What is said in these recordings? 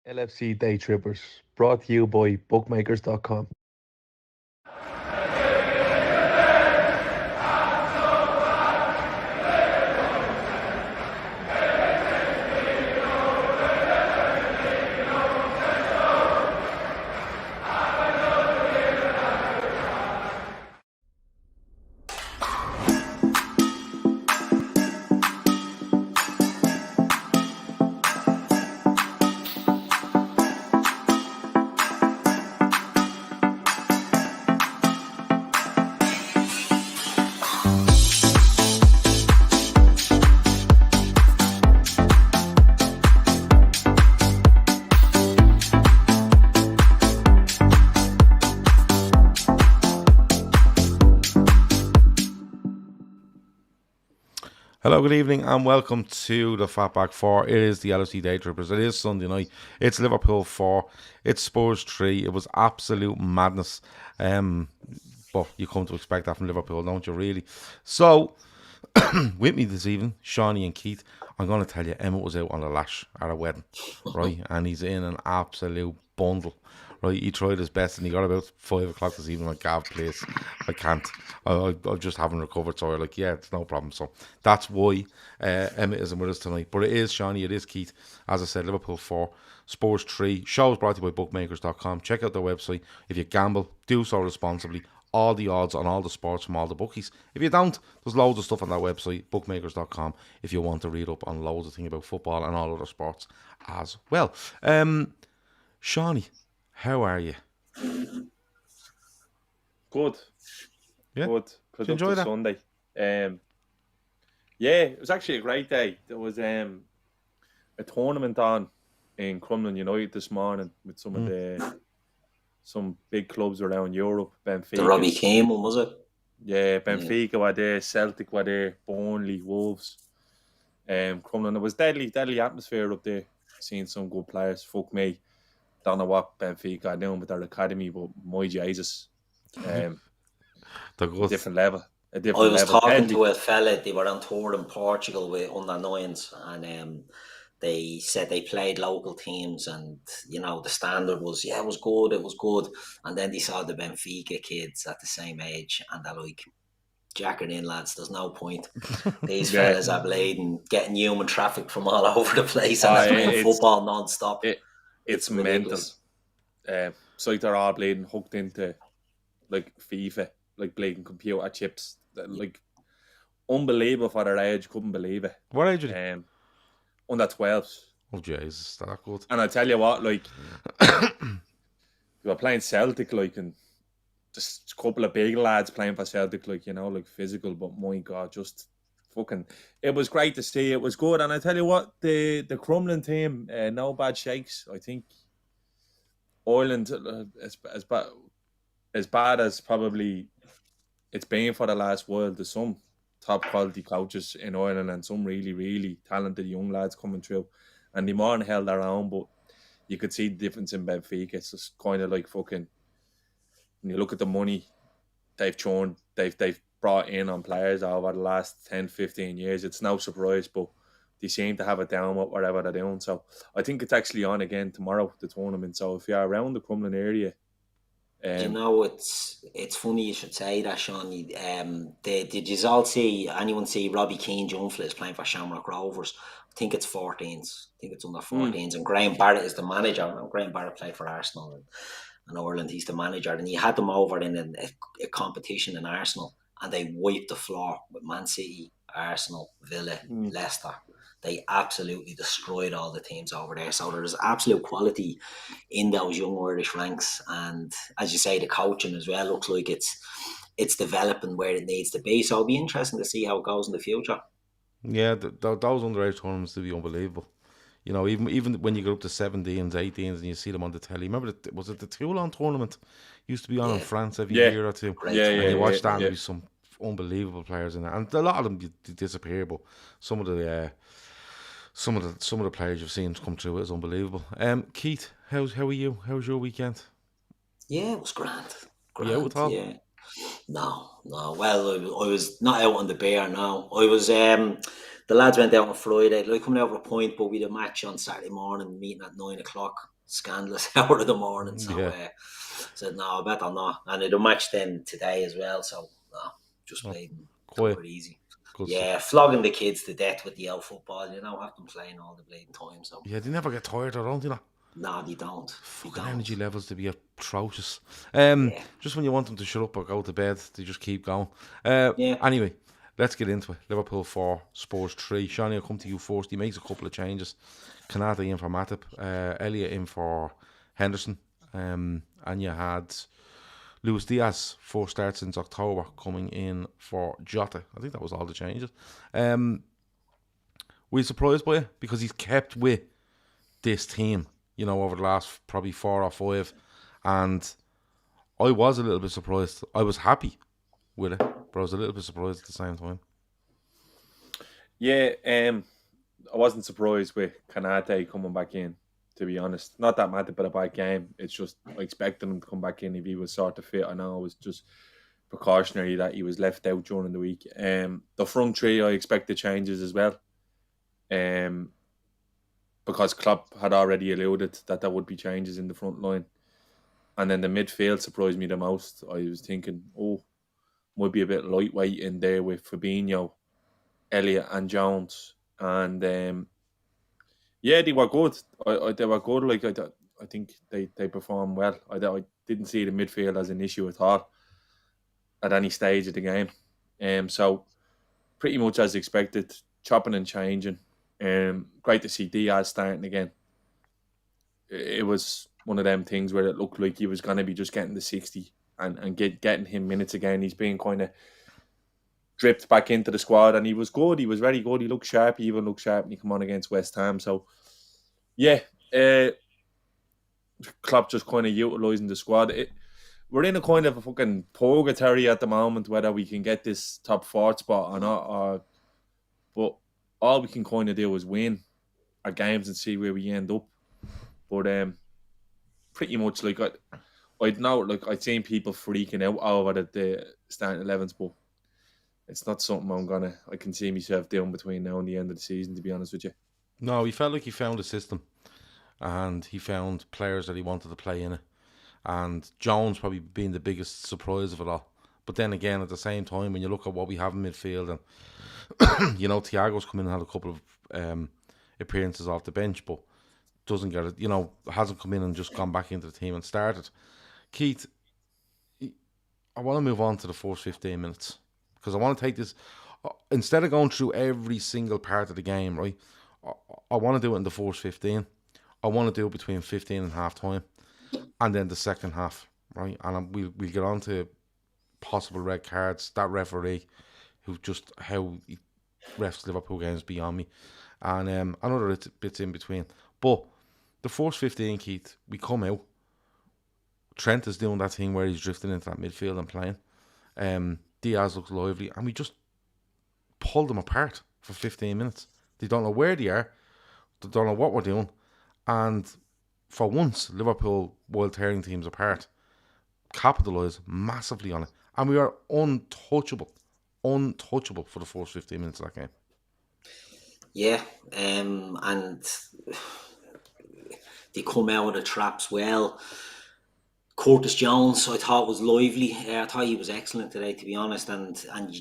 LFC Daytrippers, brought to you by bookmakers.com. Hello, good evening, and welcome to the Fatback 4. It is the LFC Daytrippers. It is Sunday night. It's Liverpool 4. It's Spurs 3. It was absolute madness. But you come to expect that from Liverpool, don't you, really? So, with me this evening, Seany and Keith. I'm going to tell you, Emmett was out on the lash at a wedding, right? And he's in an absolute bundle. Right, he tried his best and he got about 5 o'clock this evening. Like, Gav, please, I can't. I just haven't recovered. So I'm like, yeah, it's no problem. So that's why Emmett isn't with us tonight. But it is Seany, it is Keith. As I said, Liverpool 4, Spurs 3. Shows brought to you by bookmakers.com. Check out their website. If you gamble, do so responsibly. All the odds on all the sports from all the bookies. If you don't, there's loads of stuff on that website, bookmakers.com, if you want to read up on loads of things about football and all other sports as well. Seany, how are you? Good. Yeah? Good. Did you enjoy that? Sunday. Yeah, it was actually a great day. There was a tournament on in Crumlin United this morning with some of the some big clubs around Europe. Benfica. The Robbie Keane one, was it? Yeah, Benfica were there, Celtic were there, Burnley, Wolves. Crumlin, it was deadly atmosphere up there. Seeing some good players. Fuck me. Don't know what Benfica are doing with their academy, but my Jesus. They're good. Different level. I was talking to a fella, they were on tour in Portugal with under nines, and they said they played local teams, and you know the standard was it was good, and then they saw the Benfica kids at the same age, and they're like, jacking in, lads, there's no point. These fellas are bleeding, getting human traffic from all over the place, and they're playing football non-stop. It's mental. So they're all bleeding, hooked into like FIFA, like bleeding computer chips. Like unbelievable for their age, couldn't believe it. What age are they? Under 12s. Oh Jesus, that good. And I tell you what, like you were playing Celtic, like, and just a couple of big lads playing for Celtic, like, you know, like physical, but my God, just fucking, it was great to see. It was good. And I tell you what, the Crumlin team, no bad shakes. I think Ireland, as bad as probably it's been for the last while, there's some top quality coaches in Ireland and some really, really talented young lads coming through. And they more than held their own, but you could see the difference in Benfica. It's just kind of like fucking, when you look at the money they've brought in on players over the last 10, 15 years, it's no surprise, but they seem to have it down with whatever they're doing. So I think it's actually on again tomorrow, the tournament. So if you're around the Crumlin area, you know, it's funny you should say that, Sean. Did you all see, anyone see Robbie Keane Junflis playing for Shamrock Rovers? I think it's 14s. I think it's under 14s. And Graham Barrett is the manager. Now, Graham Barrett played for Arsenal and Ireland. He's the manager. And he had them over in a competition in Arsenal. And they wiped the floor with Man City, Arsenal, Villa, Leicester. They absolutely destroyed all the teams over there. So there's absolute quality in those young Irish ranks. And as you say, the coaching as well looks like it's developing where it needs to be. So it'll be interesting to see how it goes in the future. Yeah, those underage tournaments will be unbelievable. You know, even when you go up to 17s, 18s, and you see them on the telly. Remember, was it the Toulon tournament? Used to be on in France every year or two. And you watch that, and there'd be some unbelievable players in there. And a lot of them disappear, but some of the players you've seen come through is unbelievable. Keith, how are you? How was your weekend? Yeah, it was grand. Were you out at all? Yeah. No. Well, I was not out on the bear. No, I was. The lads went out on Friday. Like coming out for a point, but we had a match on Saturday morning, meeting at 9 o'clock. scandalous hour of the morning. So Yeah. said no, I better not. And it'll match then today as well. So no, just played and quiet. took it easy. Good Yeah, stuff. flogging the kids to death with the old football. You know, have them playing all the bleeding time. So Yeah, they never get tired, or don't they? no, they don't. Fucking energy levels to be atrocious. Yeah. Just when you want them to shut up or go to bed, they just keep going. Yeah. Anyway, let's get into it. Liverpool 4, Spurs 3. Seany, I'll come to you first. He makes a couple of changes. Kanata in for Matip, Elliott in for Henderson, and you had Luis Diaz, 4 starts since October, coming in for Jota. I think that was all the changes. Were you surprised by it? Because he's kept with this team, you know, over the last probably 4 or 5, and I was a little bit surprised. I was happy with it, but I was a little bit surprised at the same time. Yeah, I wasn't surprised with Kanate coming back in, to be honest. Not that Matip had a bad game. It's just I expected him to come back in if he was sort of fit. I know it was just precautionary that he was left out during the week. The front three, I expected changes as well. Because Klopp had already alluded that there would be changes in the front line. And then the midfield surprised me the most. I was thinking, might be a bit lightweight in there with Fabinho, Elliott and Jones. And yeah, they were good. They were good. Like I think they performed well. I didn't see the midfield as an issue at all at any stage of the game. So pretty much as expected, chopping and changing. Great to see Diaz starting again. It was one of them things where it looked like he was going to be just getting the 60 and getting him minutes again. He's been kind of dripped back into the squad, and he was good. He was very good. He looked sharp. He even looked sharp when he came on against West Ham. So, yeah, Klopp just kind of utilising the squad. We're in a kind of a fucking purgatory at the moment, whether we can get this top 4 spot or not. But all we can kind of do is win our games and see where we end up. But pretty much like I'd know, like I'd seen people freaking out over the starting 11s, but it's not something I can see myself doing between now and the end of the season, to be honest with you. No, he felt like he found a system, and he found players that he wanted to play in it. And Jones probably being the biggest surprise of it all. But then again, at the same time, when you look at what we have in midfield, and you know, Thiago's come in and had a couple of appearances off the bench, but doesn't get it, you know, hasn't come in and just gone back into the team and started. Keith, I want to move on to the first 15 minutes because I want to take this, instead of going through every single part of the game, right, I want to do it in the first 15. I want to do it between 15 and half time and then the second half, right? And we'll get on to possible red cards, that referee who just, how he refs Liverpool games beyond me, and other bits in between. But the first 15, Keith, we come out. Trent is doing that thing where he's drifting into that midfield and playing. Diaz looks lively, and we just pulled them apart for 15 minutes. They don't know where they are. They don't know what we're doing. And for once, Liverpool, while tearing teams apart, capitalised massively on it. And we are untouchable for the first 15 minutes of that game. Yeah, and they come out of the traps well. Curtis Jones, I thought was lively. I thought he was excellent today, to be honest. And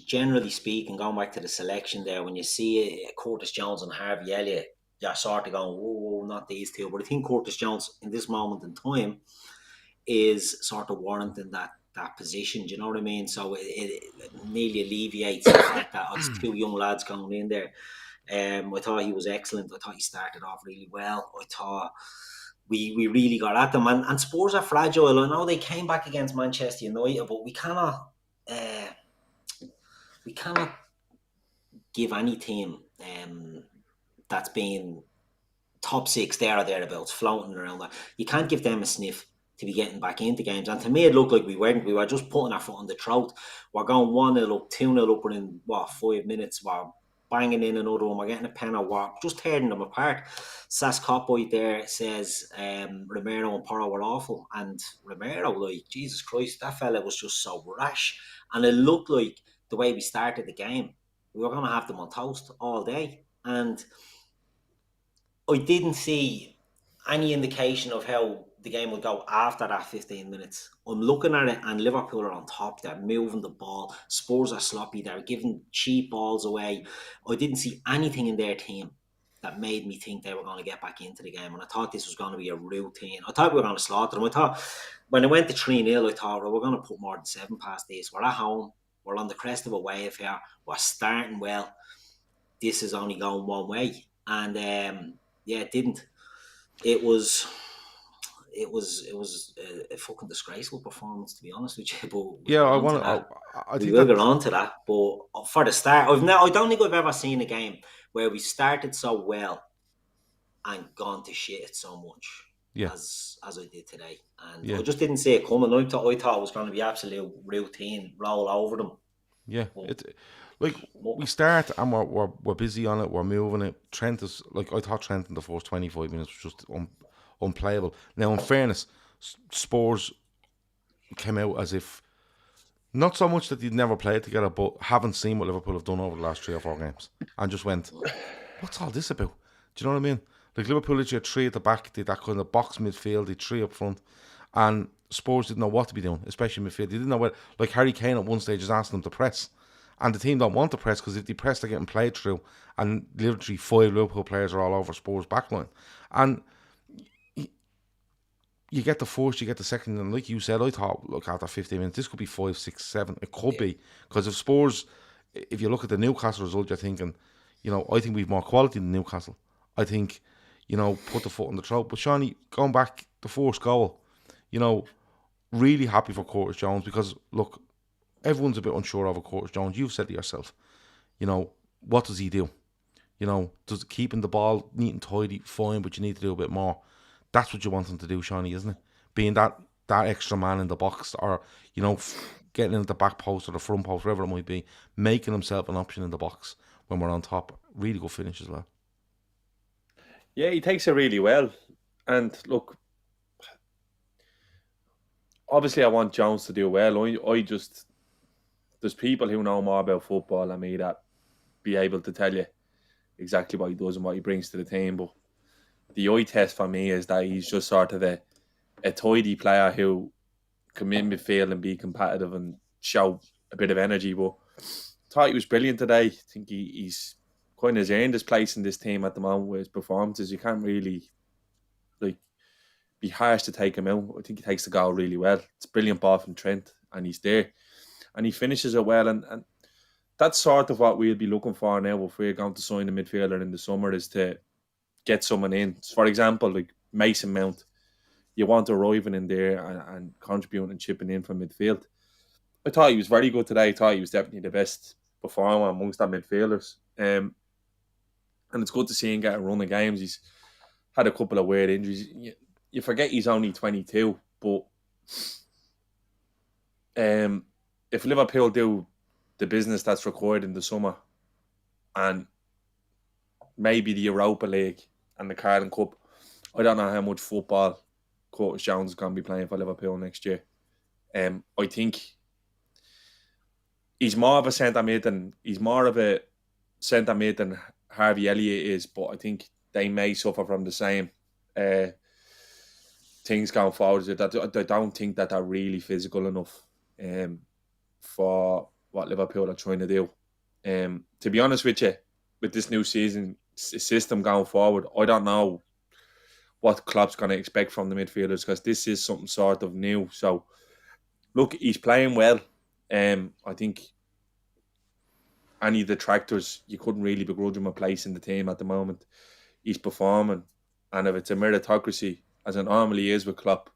generally speaking, going back to the selection there, when you see Curtis Jones and Harvey Elliott, you're sort of going, whoa, not these two. But I think Curtis Jones, in this moment in time, is sort of warranting that position. Do you know what I mean? So it nearly alleviates the fact that it's 2 young lads going in there. I thought he was excellent. I thought he started off really well. I thought we really got at them. And Spurs are fragile. I know they came back against Manchester United, but we cannot give any team that's been top 6 there or thereabouts, floating around that. You can't give them a sniff to be getting back into games. And to me, it looked like we weren't. We were just putting our foot on the throat. We're going 1-0 up, 2-0 up within 5 minutes. We're banging in another one. We're getting a penalty. We're just tearing them apart. Sas Copoy there says Romero and Porro were awful. And Romero, like, Jesus Christ, that fella was just so rash. And it looked like the way we started the game, we were going to have them on toast all day. And I didn't see any indication of how the game will go after that 15 minutes. I'm looking at it and Liverpool are on top. They're moving the ball. Spurs are sloppy. They're giving cheap balls away. I didn't see anything in their team that made me think they were going to get back into the game. And I thought this was going to be a routine. I thought we were going to slaughter them. I thought when it went to 3-0, I thought, well, we're going to put more than 7 past this. We're at home. We're on the crest of a wave here. We're starting well. This is only going one way. And it didn't. It was a fucking disgraceful performance, to be honest with you. But Yeah, I will get on to that. But for the start, I don't think I've ever seen a game where we started so well and gone to shit it so much as I did today. And I just didn't see it coming. I thought it was going to be absolute routine, roll over them. Yeah, it's like we start and we're busy on it. We're moving it. Trent is like, I thought Trent in the first 25 minutes was just unplayable. Now, in fairness, Spurs came out as if not so much that they'd never played together, but haven't seen what Liverpool have done over the last 3 or 4 games, and just went, "What's all this about?" Do you know what I mean? Like Liverpool literally had 3 at the back, did that kind of box midfield, did 3 up front, and Spurs didn't know what to be doing, especially midfield. They didn't know what. Like Harry Kane at one stage is asking them to press, and the team don't want to press because if they press, they're getting played through, and literally 5 Liverpool players are all over Spurs' backline, and you get the first, you get the second, and like you said, I thought, look, after 15 minutes, this could be 5, 6, 7. It could be, because if Spurs, if you look at the Newcastle result, you're thinking, I think we've more quality than Newcastle. I think, put the foot on the throat. But Seany, going back, the first goal, really happy for Curtis Jones, because, look, everyone's a bit unsure over Curtis Jones. You've said to yourself, what does he do? Does keeping the ball neat and tidy, fine, but you need to do a bit more. That's what you want him to do, Seany, isn't it? Being that extra man in the box, or, getting into the back post or the front post, wherever it might be, making himself an option in the box when we're on top. Really good finish as well. Yeah, he takes it really well. And look, obviously I want Jones to do well. There's people who know more about football than me that be able to tell you exactly what he does and what he brings to the team. But the eye test for me is that he's just sort of a tidy player who can in midfield and be competitive and show a bit of energy. But I thought he was brilliant today. I think he's kind of earned his place in this team at the moment with his performances. You can't really be harsh to take him out. I think he takes the goal really well. It's a brilliant ball from Trent, and he's there. And he finishes it well. And that's sort of what we'll be looking for now if we're going to sign a midfielder in the summer, is to get someone in. For example, like Mason Mount. You want arriving in there and contributing and chipping in from midfield. I thought he was very good today. I thought he was definitely the best performer amongst our midfielders. And it's good to see him get a run of games. He's had a couple of weird injuries. You forget he's only 22, but if Liverpool do the business that's required in the summer, and maybe the Europa League and the Carling Cup, I don't know how much football Curtis Jones is going to be playing for Liverpool next year. I think he's more of a centre mid than Harvey Elliott is, but I think they may suffer from the same things going forward. I don't think that they're really physical enough for what Liverpool are trying to do. To be honest with you, with this new season system going forward, I don't know what Klopp's going to expect from the midfielders, because this is something sort of new. So, look, he's playing well. I think any detractors, you couldn't really begrudge him a place in the team at the moment. He's performing, and if it's a meritocracy, as it normally is with Klopp,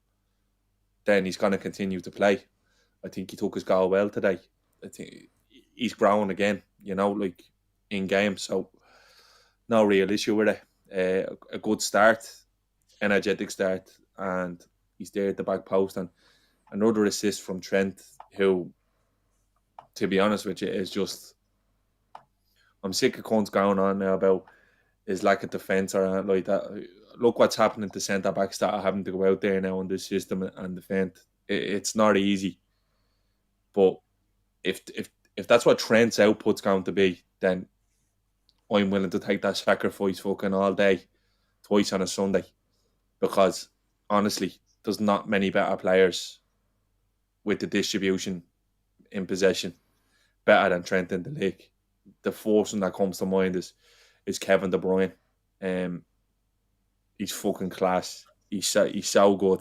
then he's going to continue to play. I think he took his goal well today. I think he's growing again, like in game. So, no real issue with it. A good start, energetic start, and he's there at the back post. And another assist from Trent, who, to be honest with you, is just... I'm sick of cunts going on now about his lack of defence or anything like that. Look what's happening to centre-backs that are having to go out there now in this system and defend. It's not easy. But if that's what Trent's output's going to be, then I'm willing to take that sacrifice fucking all day, twice on a Sunday. because honestly, there's not many better players with the distribution in possession better than Trent in the league. The first one that comes to mind is Kevin De Bruyne. He's fucking class. He's so good.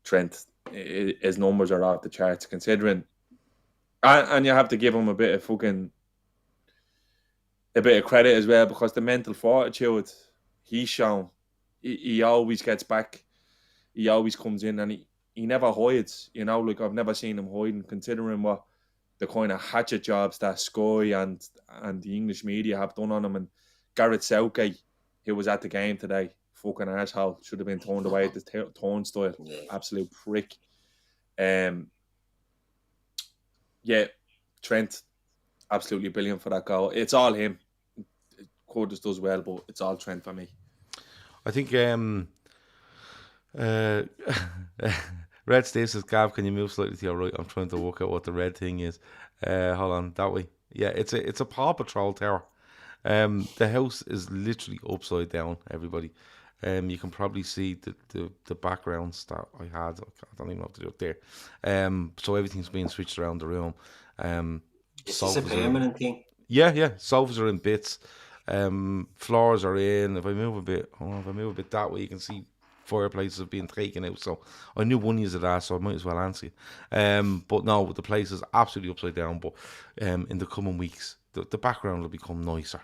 Trent, his numbers are off the charts considering, and you have to give him a bit of credit as well, because the mental fortitude he's shown, he always gets back. He always comes in and he never hides. Like I've never seen him hiding, considering what the kind of hatchet jobs that Sky and the English media have done on him. And Gareth Southgate, who was at the game today, fucking asshole, should have been turned away at the turnstile. Yeah. Absolute prick. Trent, absolutely brilliant for that goal. It's all him. Curtis does well, but it's all Trent for me. I think Red Steve says, Gav, can you move slightly to your right? I'm trying to work out what the red thing is. Hold on, that way. Yeah, it's a Paw Patrol tower. The house is literally upside down, everybody. You can probably see the backgrounds that I had. I don't even know what to do up there. So everything's being switched around the room. Is this a permanent thing? Yeah. Sofas are in bits. Floors are in. If I move a bit that way, you can see fireplaces have been taken out. So I knew one years of that, so I might as well answer you. But no, the place is absolutely upside down. But in the coming weeks, the background will become nicer.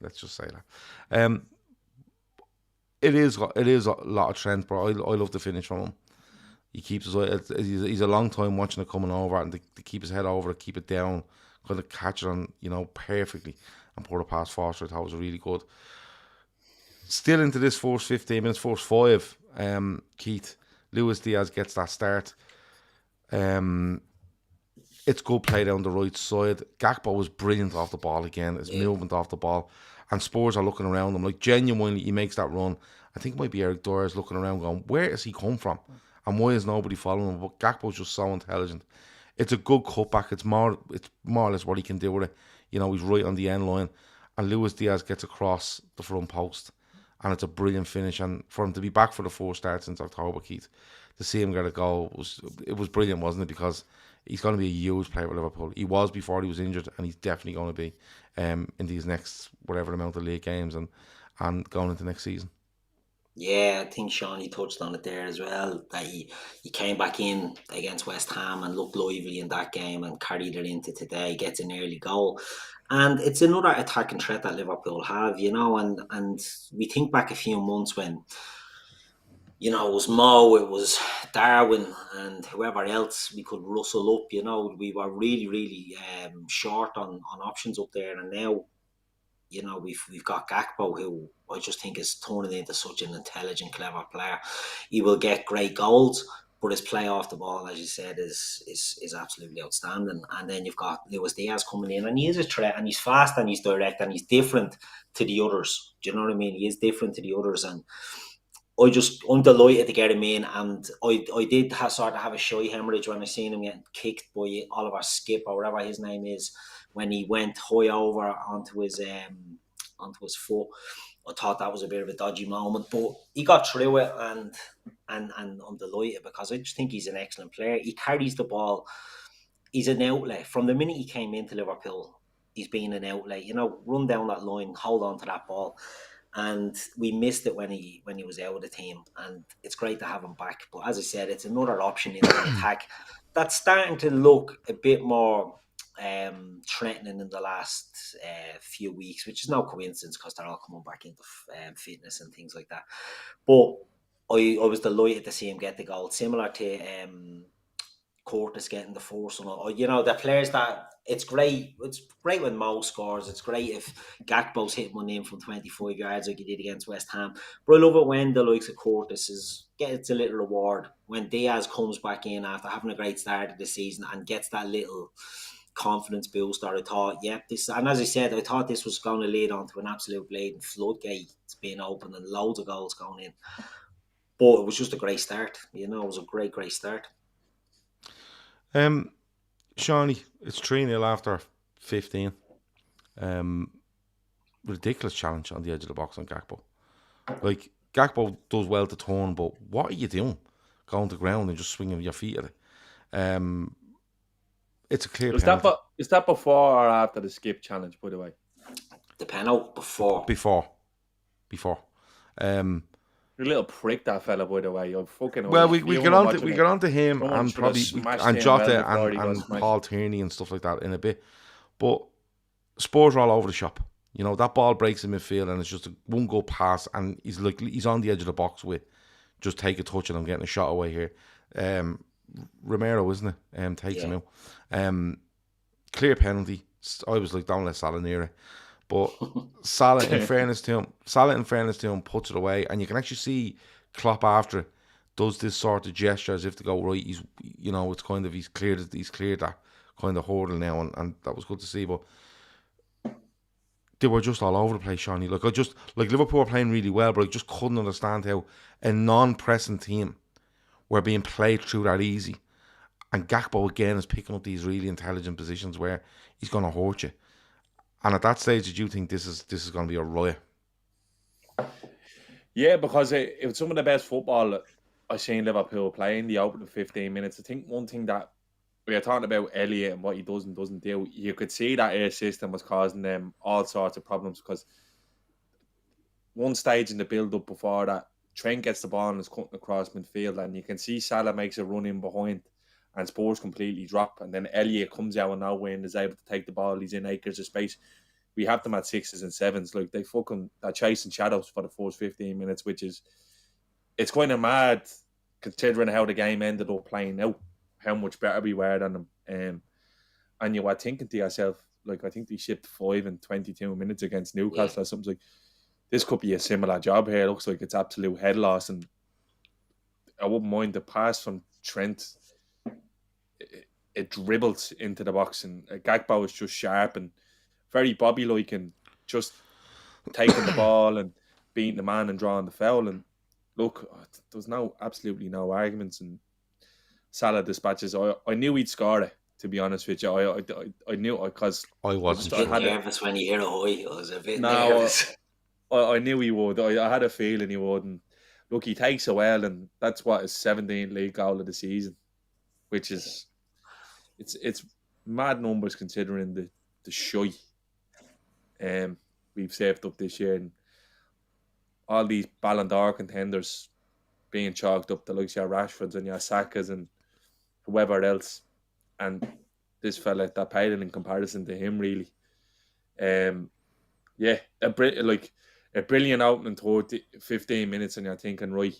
Let's just say that. It is a lot of Trent, but I love the finish from him. He keeps he's a long time watching it coming over, and to keep his head over it, keep it down, kind of catch it on, perfectly, and pour it past Foster. I thought was really good. Still into this first 15 minutes, first 5, Keith, Luis Diaz gets that start. It's good play down the right side. Gakpo was brilliant off the ball again. His movement off the ball. And Spurs are looking around him. Like, genuinely, he makes that run. I think it might be Eric Dyer looking around going, where has he come from? And why is nobody following him? But Gakpo's just so intelligent. It's a good cutback. It's more or less what he can do with it. He's right on the end line. And Luis Diaz gets across the front post. And it's a brilliant finish. And for him to be back for the first start since October, Keith, to see him get a goal, it was brilliant, wasn't it? Because he's going to be a huge player with Liverpool. He was before he was injured, and he's definitely going to be in these next whatever amount of league games and going into next season. Yeah, I think Seany touched on it there as well, that he came back in against West Ham and looked lively in that game and carried it into today, gets an early goal. And it's another attacking threat that Liverpool have, and we think back a few months when, it was Mo, it was Darwin, and whoever else we could rustle up. We were really, really short on options up there, and now, we've got Gakpo, who I just think is turning into such an intelligent, clever player. He will get great goals, but his play off the ball, as you said, is absolutely outstanding. And then you've got Luis Diaz coming in, and he is a threat, and he's fast, and he's direct, and he's different to the others. Do you know what I mean? He is different to the others, and I'm delighted to get him in, and I did sort of have a shy hemorrhage when I seen him getting kicked by Oliver Skip or whatever his name is, when he went high over onto his foot. I thought that was a bit of a dodgy moment, but he got through it, and I'm delighted because I just think he's an excellent player. He carries the ball. He's an outlet. From the minute he came into Liverpool, he's been an outlet. Run down that line, hold on to that ball. And we missed it when he was out of the team, and it's great to have him back. But as I said, it's another option in the attack that's starting to look a bit more threatening in the last few weeks, which is no coincidence because they're all coming back into fitness and things like that. But I was delighted to see him get the goal, similar to Curtis getting the first one. The players that it's great when Mo scores. It's great if Gakpo's hitting one in from 25 yards like he did against West Ham. But I love it when the likes of Curtis gets a little reward. When Diaz comes back in after having a great start of the season and gets that little confidence booster, I thought, and as I said, I thought this was going to lead on to an absolute blatant floodgate being open and loads of goals going in. But it was just a great start. It was a great start. Seany, it's 3-0 after 15. Ridiculous challenge on the edge of the box on Gakpo. Like, Gakpo does well to turn, but what are you doing? Going to ground and just swinging your feet at it. It's a clear penalty. Is that before or after the skip challenge, by the way? The penalty before. Before. A little prick, that fella, by the way. Well, we get on to him and probably and Jota and Paul Tierney and stuff like that in a bit. But Spurs are all over the shop. You know, that ball breaks in midfield and it's just a one go pass and he's on the edge of the box with just take a touch and I'm getting a shot away here. Romero, isn't it? Takes him out. Clear penalty. I was like, don't let Salah near it. But Salah, in fairness to him, puts it away, and you can actually see Klopp after it does this sort of gesture as if to go, right, it's kind of he's cleared that kind of hurdle now, and that was good to see. But they were just all over the place, Seany. Like Liverpool were playing really well, but I just couldn't understand how a non-pressing team were being played through that easy. And Gakpo again is picking up these really intelligent positions where he's going to hurt you. And at that stage, did you think this is going to be a riot? Yeah, because it's some of the best football I've seen Liverpool play in the opening 15 minutes. I think one thing that we are talking about Elliott and what he does and doesn't do, you could see that air system was causing them all sorts of problems because one stage in the build-up before that, Trent gets the ball and is cutting across midfield, and you can see Salah makes a run in behind and Spurs completely drop, and then Elliott comes out of nowhere and is able to take the ball. He's in acres of space. We have them at 6s and 7s. Like, they're chasing shadows for the first 15 minutes, which is, it's kind of mad considering how the game ended up playing out, how much better we were than them. And you are thinking to yourself, like, I think they shipped 5 in 22 minutes against Newcastle or something. Like, this could be a similar job here. It looks like it's absolute head loss, and I wouldn't mind the pass from Trent. It dribbled into the box, and Gakpo was just sharp and very Bobby-like and just taking the ball and beating the man and drawing the foul. And look, there was absolutely no arguments, and Salah dispatches. I knew he'd score it, to be honest with you. I knew it because I wasn't sure. Nervous when you hear a high. I was a bit nervous. I knew he would. I had a feeling he would. And look, he takes a while, and that's what his 17th league goal of the season, which is it's mad numbers considering the shy we've saved up this year, and all these Ballon d'Or contenders being chalked up, the likes of your Rashfords and your Sakas and whoever else, and this fella that paid in comparison to him, really. A brilliant opening 15 minutes, and you're thinking, right,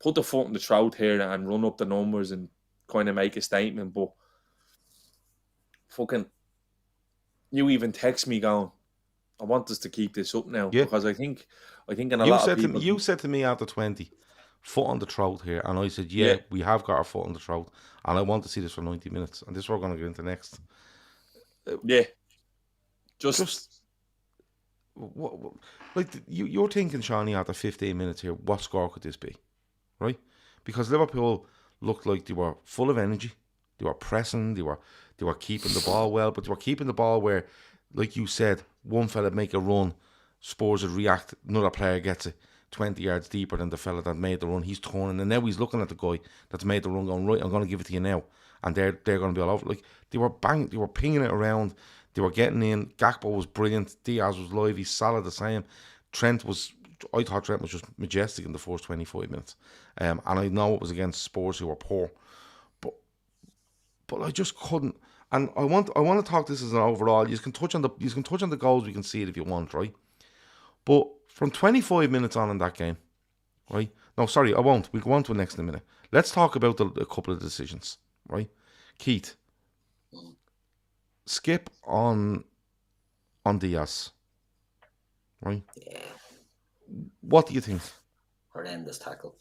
put the foot in the throat here and run up the numbers and kind of make a statement. But fucking, you even text me going, I want us to keep this up now, because I think in a lot of people... You said to me after 20, foot on the throat here, and I said, we have got our foot on the throat, and I want to see this for 90 minutes, and this is what we're going to get into next. You're thinking, Seany, after 15 minutes here, what score could this be, right? Because Liverpool looked like they were full of energy, they were pressing, they were keeping the ball well, but they were keeping the ball where, like you said, one fella make a run, Spurs would react, another player gets it 20 yards deeper than the fella that made the run, he's turning, and now he's looking at the guy that's made the run going, right, I'm going to give it to you now, and they're going to be all over. Like, they were pinging it around, they were getting in. Gakpo was brilliant, Diaz was lively, Salah the same. I thought Trent was just majestic in the first 25 minutes, and I know it was against Spurs who were poor, but I just couldn't. And I want to talk this as an overall. You can touch on the goals. We can see it if you want, right? But from 25 minutes on in that game, right? No, sorry, I won't. We'll go on to it next in a minute. Let's talk about a couple of decisions, right? Keith, skip on Diaz, right? Yeah. What do you think? Horrendous tackle.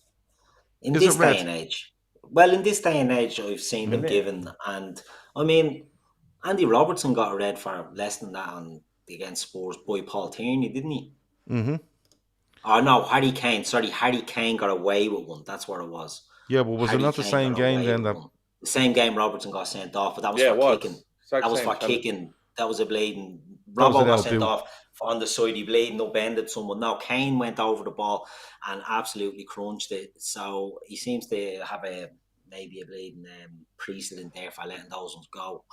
In this day and age. Well, in this day and age, I've seen them given, and I mean, Andy Robertson got a red for less than that against Spurs by Paul Tierney, didn't he? Mm-hmm. Oh no, Harry Kane. Sorry, Harry Kane got away with one. That's what it was. Yeah, but was it not the same game then? The same game Robertson got sent off, but that was for kicking. That was for kicking. That was a bleeding. Robbo got sent off on the side, he bleeding up, ended someone. Now Kane went over the ball and absolutely crunched it. So he seems to have maybe a bleeding precedent there for letting those ones go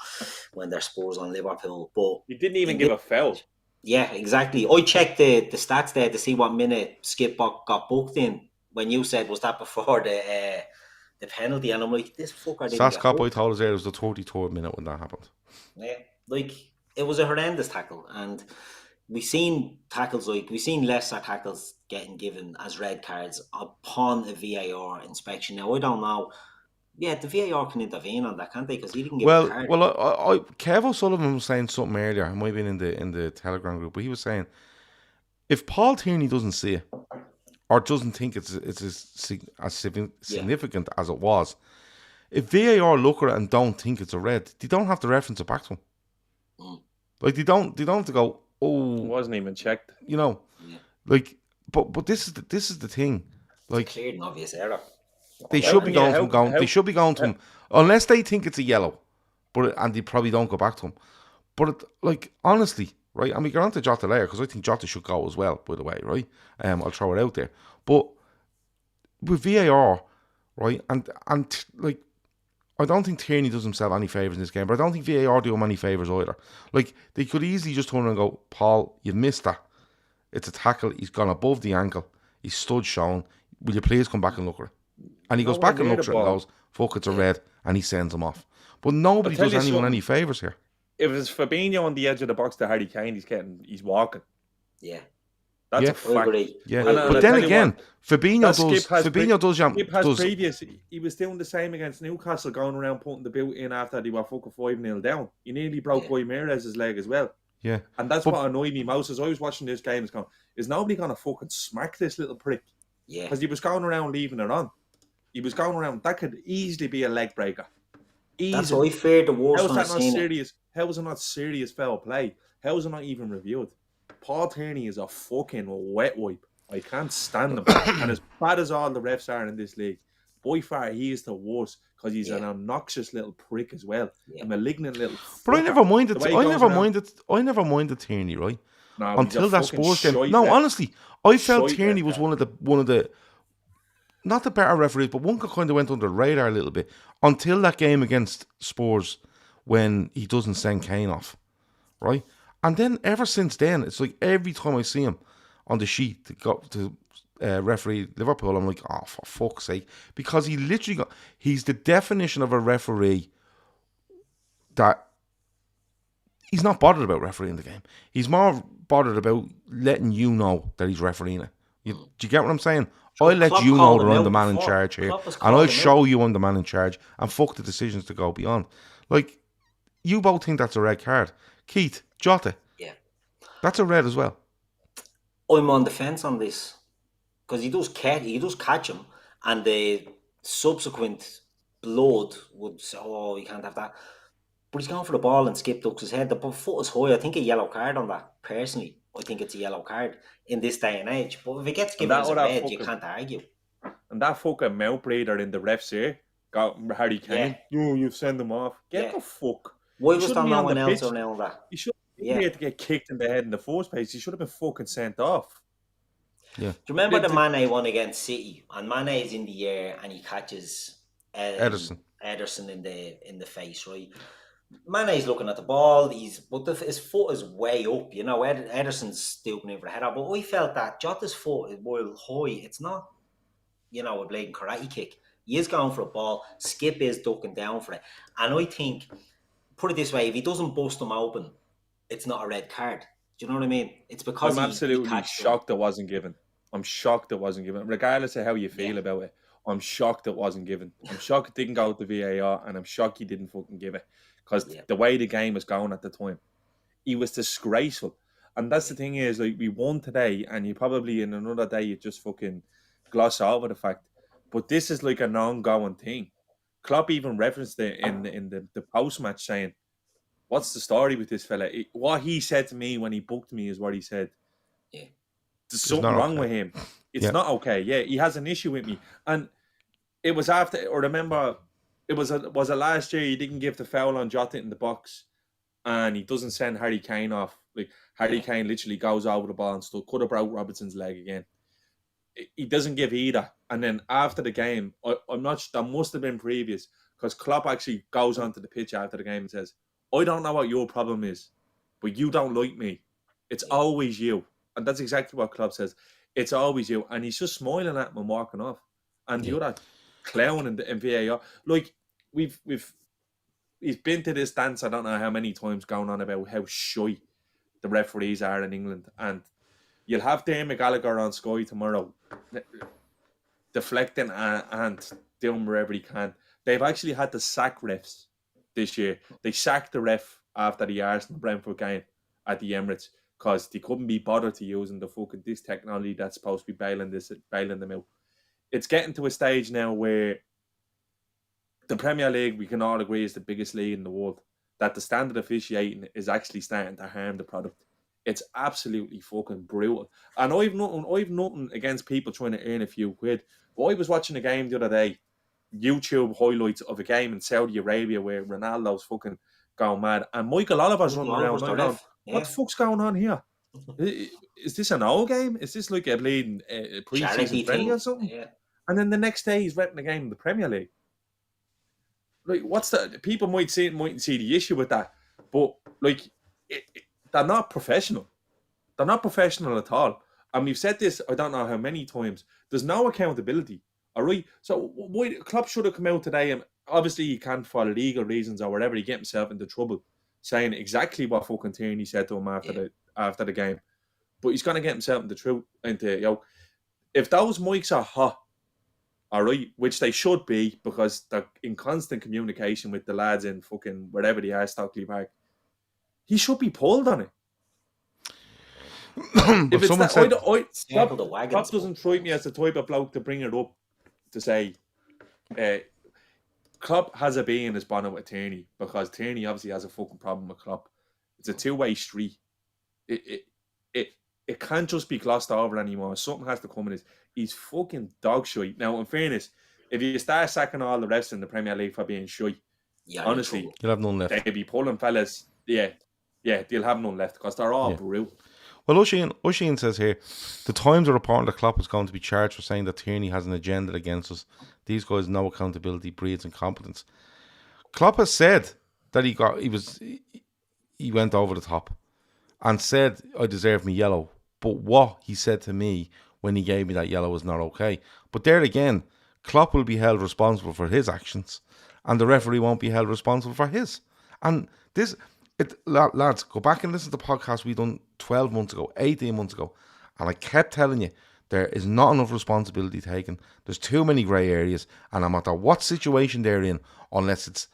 when they're Spurs on Liverpool. But he didn't even give a foul. Yeah, exactly. I checked the stats there to see what minute Skip got booked in. When you said, was that before the penalty? And I'm like, this fucker didn't get booked. I told us there it was the 33rd minute when that happened. Yeah, like, it was a horrendous tackle. And we've seen lesser tackles getting given as red cards upon a VAR inspection. Now, I don't know. Yeah, the VAR can intervene on that, can't they? Because he didn't give a card. Well, Kev O'Sullivan was saying something earlier. It might have been in the Telegram group, but he was saying if Paul Tierney doesn't see it or doesn't think it's as significant as it was, if VAR look at it and don't think it's a red, they don't have to reference it back to him. Like they don't have to go, oh, it wasn't even checked. You know, like, but this is the thing. Like, it's a clear and obvious error. They should be going to him. They should be going to him unless they think it's a yellow, and they probably don't go back to him. But like, honestly, right? And we get on to Jota later because I think Jota should go as well. By the way, right? I'll throw it out there. But with VAR, right? And like, I don't think Tierney does himself any favours in this game, but I don't think VAR do him any favours either. Like, they could easily just turn around and go, Paul, you've missed that. It's a tackle. He's gone above the ankle. He's stood shown. Will you please come back and look at it? And he goes back and looks at it and goes, fuck, it's a red, and he sends him off. But nobody does anyone any favours here. If it's Fabinho on the edge of the box to Harry Kane, he's walking. Yeah. That's a fact. Yeah. But then again, Fabinho does. Previous, he was doing the same against Newcastle, going around putting the boot in after they were fucking 5-0 down. He nearly broke Boy Mahrez's leg as well. Yeah. And that's what annoyed me most as I was watching this game. Is nobody going to fucking smack this little prick? Yeah. Because he was going around leaving it on. He was going around. That could easily be a leg breaker. Easily. That's why I feared the worst. How is that not serious? How is it not serious foul play? How is it not even reviewed? Paul Tierney is a fucking wet wipe. I can't stand him. And as bad as all the refs are in this league, by far he is the worst because he's an obnoxious little prick as well. A malignant little. But I never minded. I never minded Tierney, right? No, until that Spurs game. No, honestly, I felt Tierney was one of the not the better referees, but one kind of went under the radar a little bit until that game against Spurs when he doesn't send Kane off, right? And then ever since then, it's like every time I see him on the sheet to referee Liverpool, I'm like, oh, for fuck's sake. Because he literally he's the definition of a referee that he's not bothered about refereeing the game. He's more bothered about letting you know that he's refereeing it. Do you get what I'm saying? I let you know that I'm the man in charge here, and I'll show you I'm the man in charge, and fuck the decisions to go beyond. Like, you both think that's a red card. Keith, Jota, that's a red as well. I'm on the fence on this because he does catch him, and the subsequent blood would say, "Oh, you can't have that." But he's gone for the ball and Skip ducks his head. The foot is high. I think a yellow card on that. Personally, I think it's a yellow card in this day and age. But if it gets given as a red, you can't argue. And that fucking mouth breather in the ref's ear got Harry Kane. You've sent him off. Get the fuck. Why was there no one else around that? He shouldn't be here to get kicked in the head in the first place. He should have been fucking sent off. Yeah. Do you remember the Mane one against City? And Mane is in the air and he catches Ederson in the face, right? Mane's looking at the ball. But his foot is way up. You know, Ederson's stooping over the head. But I felt that Jota's foot is well high. It's not, a blatant karate kick. He is going for a ball. Skip is ducking down for it. And I think, put it this way, if he doesn't bust him open, it's not a red card. Do you know what I mean? It's because I'm absolutely shocked it wasn't given. I'm shocked it wasn't given. Regardless of how you feel about it, I'm shocked it wasn't given. I'm shocked it didn't go to VAR, and I'm shocked he didn't fucking give it. Because the way the game was going at the time, he was disgraceful. And that's the thing is, like, we won today, and you probably in another day you just fucking gloss over the fact. But this is like an ongoing thing. Klopp even referenced it in the post-match saying, what's the story with this fella? What he said to me when he booked me is what he said. Yeah. There's something wrong with him. It's not okay. Yeah, he has an issue with me. And it was after, or remember, was it last year he didn't give the foul on Jota in the box and he doesn't send Harry Kane off. Like, Harry Kane literally goes over the ball and stuff. Could have broke Robertson's leg again. He doesn't give either. And then after the game, I'm not sure, that must have been previous, because Klopp actually goes onto the pitch after the game and says, I don't know what your problem is, but you don't like me. It's always you. And that's exactly what Klopp says. It's always you. And he's just smiling at him and walking off. And the other clown in VAR, like, he's been to this dance, I don't know how many times, going on about how shy the referees are in England. And you'll have Dave McGallagher on Sky tomorrow, deflecting and doing wherever he can. They've actually had to sack refs this year. They sacked the ref after the Arsenal-Brentford game at the Emirates because they couldn't be bothered to using this technology that's supposed to be bailing them out. It's getting to a stage now where the Premier League, we can all agree, is the biggest league in the world, that the standard officiating is actually starting to harm the product. It's absolutely fucking brutal. And I've nothing against people trying to earn a few quid. But I was watching a game the other day, YouTube highlights of a game in Saudi Arabia where Ronaldo's fucking going mad. And Michael Oliver's running around. What the fuck's going on here? Is this an old game? Is this like a bleeding pre-season friendly or something? Yeah. And then the next day he's repping the game in the Premier League. Like, what's the... People mightn't see the issue with that. But, like... they're not professional. They're not professional at all. And we've said this, I don't know how many times. There's no accountability. All right? So why Klopp should have come out today, and obviously he can't, for legal reasons or whatever, he get himself into trouble, saying exactly what fucking Tierney said to him after the game. But he's going to get himself into if those mics are hot, all right, which they should be, because they're in constant communication with the lads in fucking wherever they are, Stockley Park, he should be pulled on it. If it's that, Klopp doesn't strike me as the type of bloke to bring it up to say, Klopp has a bee in his bonnet with Tierney, because Tierney obviously has a fucking problem with Klopp. It's a two-way street. It can't just be glossed over anymore. Something has to come in. He's fucking dog shite. Now, in fairness, if you start sacking all the refs in the Premier League for being shite, honestly, you'll have none left. They'll be pulling fellas. Yeah, they'll have none left because they're all brutal. Well, Oisin says here, the Times are reporting that Klopp is going to be charged for saying that Tierney has an agenda against us. These guys, no accountability, breeds incompetence. Klopp has said that he went over the top and said, I deserve me yellow. But what he said to me when he gave me that yellow was not okay. But there again, Klopp will be held responsible for his actions, and the referee won't be held responsible for his. And this... lads, go back and listen to the podcast we done 12 months ago, 18 months ago, and I kept telling you there is not enough responsibility taken. There's too many grey areas, and no matter what situation they're in, unless it's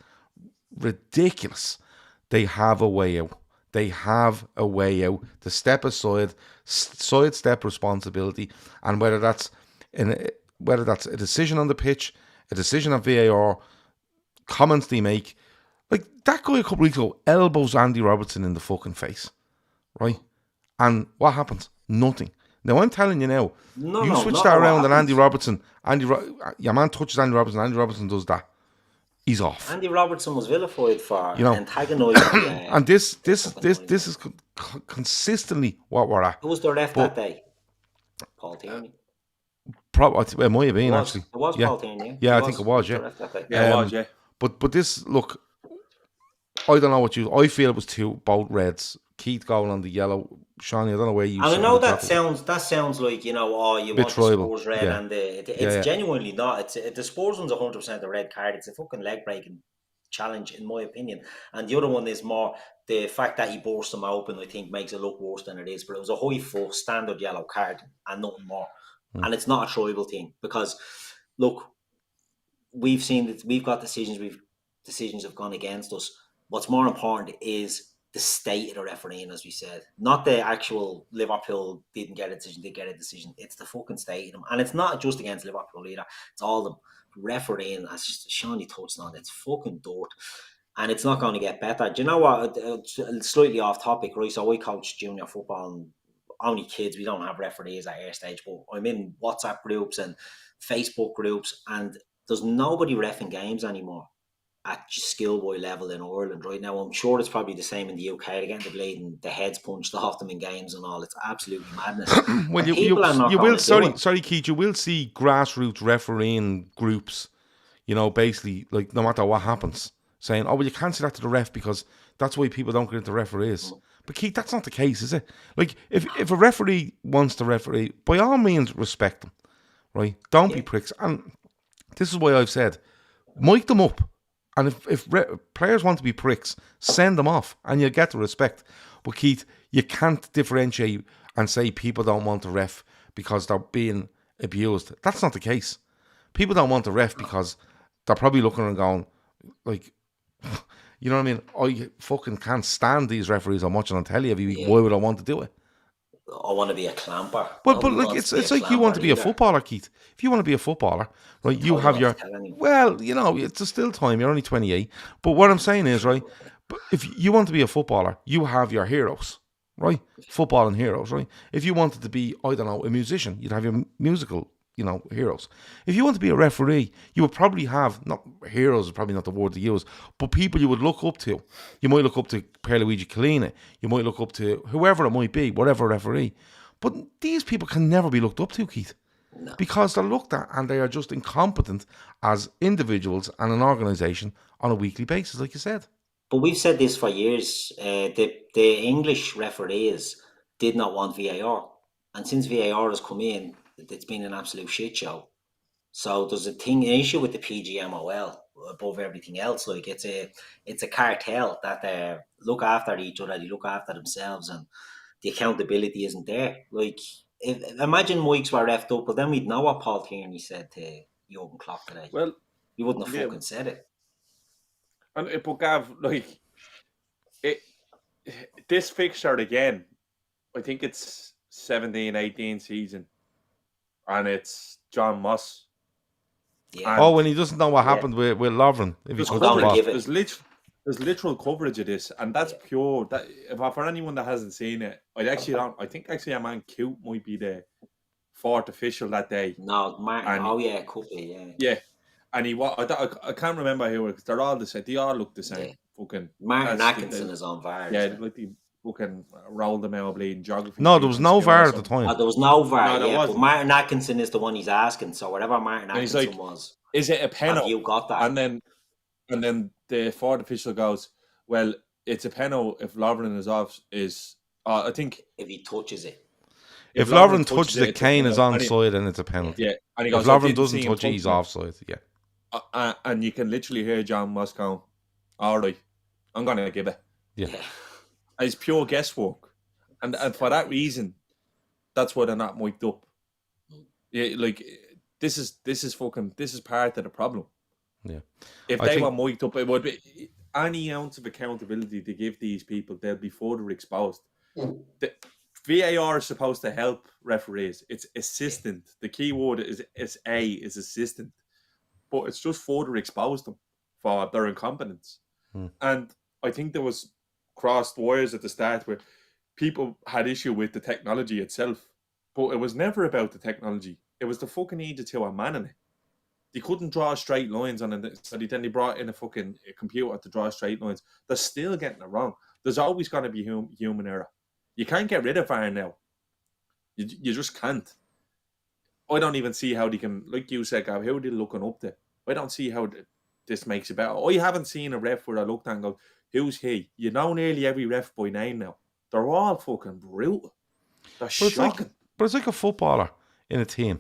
ridiculous, they have a way out. They have a way out to step aside, sidestep responsibility, and whether that's a decision on the pitch, a decision on VAR, comments they make. Like, that guy a couple of weeks ago elbows Andy Robertson in the fucking face, right? And what happens? Nothing. Now, I'm telling you now, you switch that around and Andy Robertson, your man touches Andy Robertson does that, he's off. Andy Robertson was vilified for antagonising. And this is consistently what we're at. Who was the ref that day? Paul Tierney. Probably, it might have been, actually. It was Paul Tierney. Yeah, I think it was, yeah. It was, yeah. But this, look, I don't know what I feel it was both reds. Keith going on the yellow. Shawnee, I don't know where you... I know that sounds like, you want the Spurs red, and it's genuinely not. The Spurs one's 100% a red card. It's a fucking leg-breaking challenge, in my opinion. And the other one is more the fact that he burst them open, I think, makes it look worse than it is. But it was a high-full standard yellow card and nothing more. And it's not a tribal thing, because, look, we've seen that we've got decisions have gone against us. What's more important is the state of the refereeing, as we said. Not the actual Liverpool didn't get a decision, they get a decision. It's the fucking state of them. And it's not just against Liverpool either. It's all the refereeing, as Shawnee touched on, it's fucking dirt. And it's not going to get better. Do you know what? Slightly off topic, right? So I coach junior football, and only kids, we don't have referees at our stage, but I'm in WhatsApp groups and Facebook groups, and there's nobody reffing games anymore. at schoolboy level in Ireland right now. I'm sure it's probably the same in the UK. They're getting the heads punched off them in games and all. It's absolutely madness. Well, People are not you going will. to do it. Sorry, Keith. You will see grassroots refereeing groups. Basically, like no matter what happens, saying, "Oh, well, you can't say that to the ref because that's why people don't get into referees." But Keith, that's not the case, is it? Like, if a referee wants to referee, by all means, respect them, right? Don't be pricks. And this is why I've said, mic them up. And if players want to be pricks, send them off, and you'll get the respect. But Keith, you can't differentiate and say people don't want to ref because they're being abused. That's not the case. People don't want to ref because they're probably looking and going, like, you know what I mean? I fucking can't stand these referees I'm watching on telly every week. Why would I want to do it? I want to be a clamper. Well, but like it's like you want to be a footballer, Keith. If you want to be a footballer, right, you have your. Well, it's still time. You're only 28. But what I'm saying is, right, but if you want to be a footballer, you have your heroes, right? Footballing heroes, right? If you wanted to be, I don't know, a musician, you'd have your musical, heroes. If you want to be a referee, you would probably have, not heroes is probably not the word to use, but people you would look up to. You might look up to Pierluigi Collina. You might look up to whoever it might be, whatever referee. But these people can never be looked up to, Keith. No. Because they're looked at and they are just incompetent as individuals and an organisation on a weekly basis, like you said. But we've said this for years. The English referees did not want VAR. And since VAR has come in, it's been an absolute shit show. So there's an issue with the PGMOL above everything else. Like it's a cartel that they look after each other, they look after themselves, and the accountability isn't there. Like imagine mics were left up, but then we'd know what Paul Tierney said to Jurgen Klopp today. Well, he wouldn't have fucking said it. And but Gav, like this fixture again, I think it's 17-18 season. And it's John Moss. Yeah. When he doesn't know what happened with Lovren. If there's literal coverage of this, and that's pure. That for anyone that hasn't seen it, I think a man Cute might be the fourth official that day. No, Martin. Could be. Yeah, and I can't remember who. Because they're all the same. They all look the same. Yeah. Fucking Martin Atkinson is on VAR. Yeah, like the fucking rolled them out bleeding geography. No, there was no VAR at the time. There was no VAR. But Martin Atkinson is the one he's asking. So whatever Martin Atkinson was, is it a penalty? You got that? And then the fourth official goes, well, it's a penalty if Lovren is off. I think if he touches it. If Lovren touches it, Kane is onside and it's a penalty. Yeah, and he goes, if Lovren doesn't touch it, he's offside. Yeah. And you can literally hear John Moss going, all right, I'm going to give it. Yeah. It's pure guesswork. And for that reason, that's why they're not mic'd up. Yeah, like, this is part of the problem. Yeah. If they were mic'd up, it would be any ounce of accountability to give these people, they'll be further exposed. The VAR is supposed to help referees. It's assistant. The key word is assistant. But it's just further exposed them for their incompetence. And I think there was crossed wires at the start where people had issue with the technology itself. But it was never about the technology. It was the fucking needed to a man in it. They couldn't draw straight lines on it, so then they brought in a computer to draw straight lines. They're still getting it wrong. There's always going to be human error. You can't get rid of VAR now. You just can't. I don't even see how they can, like you said, Gav, how are they looking up there? I don't see how this makes it better. I haven't seen a ref where I looked and go, who's he? You know nearly every ref by name now. They're all fucking brutal. They're shocking. But it's like a footballer in a team.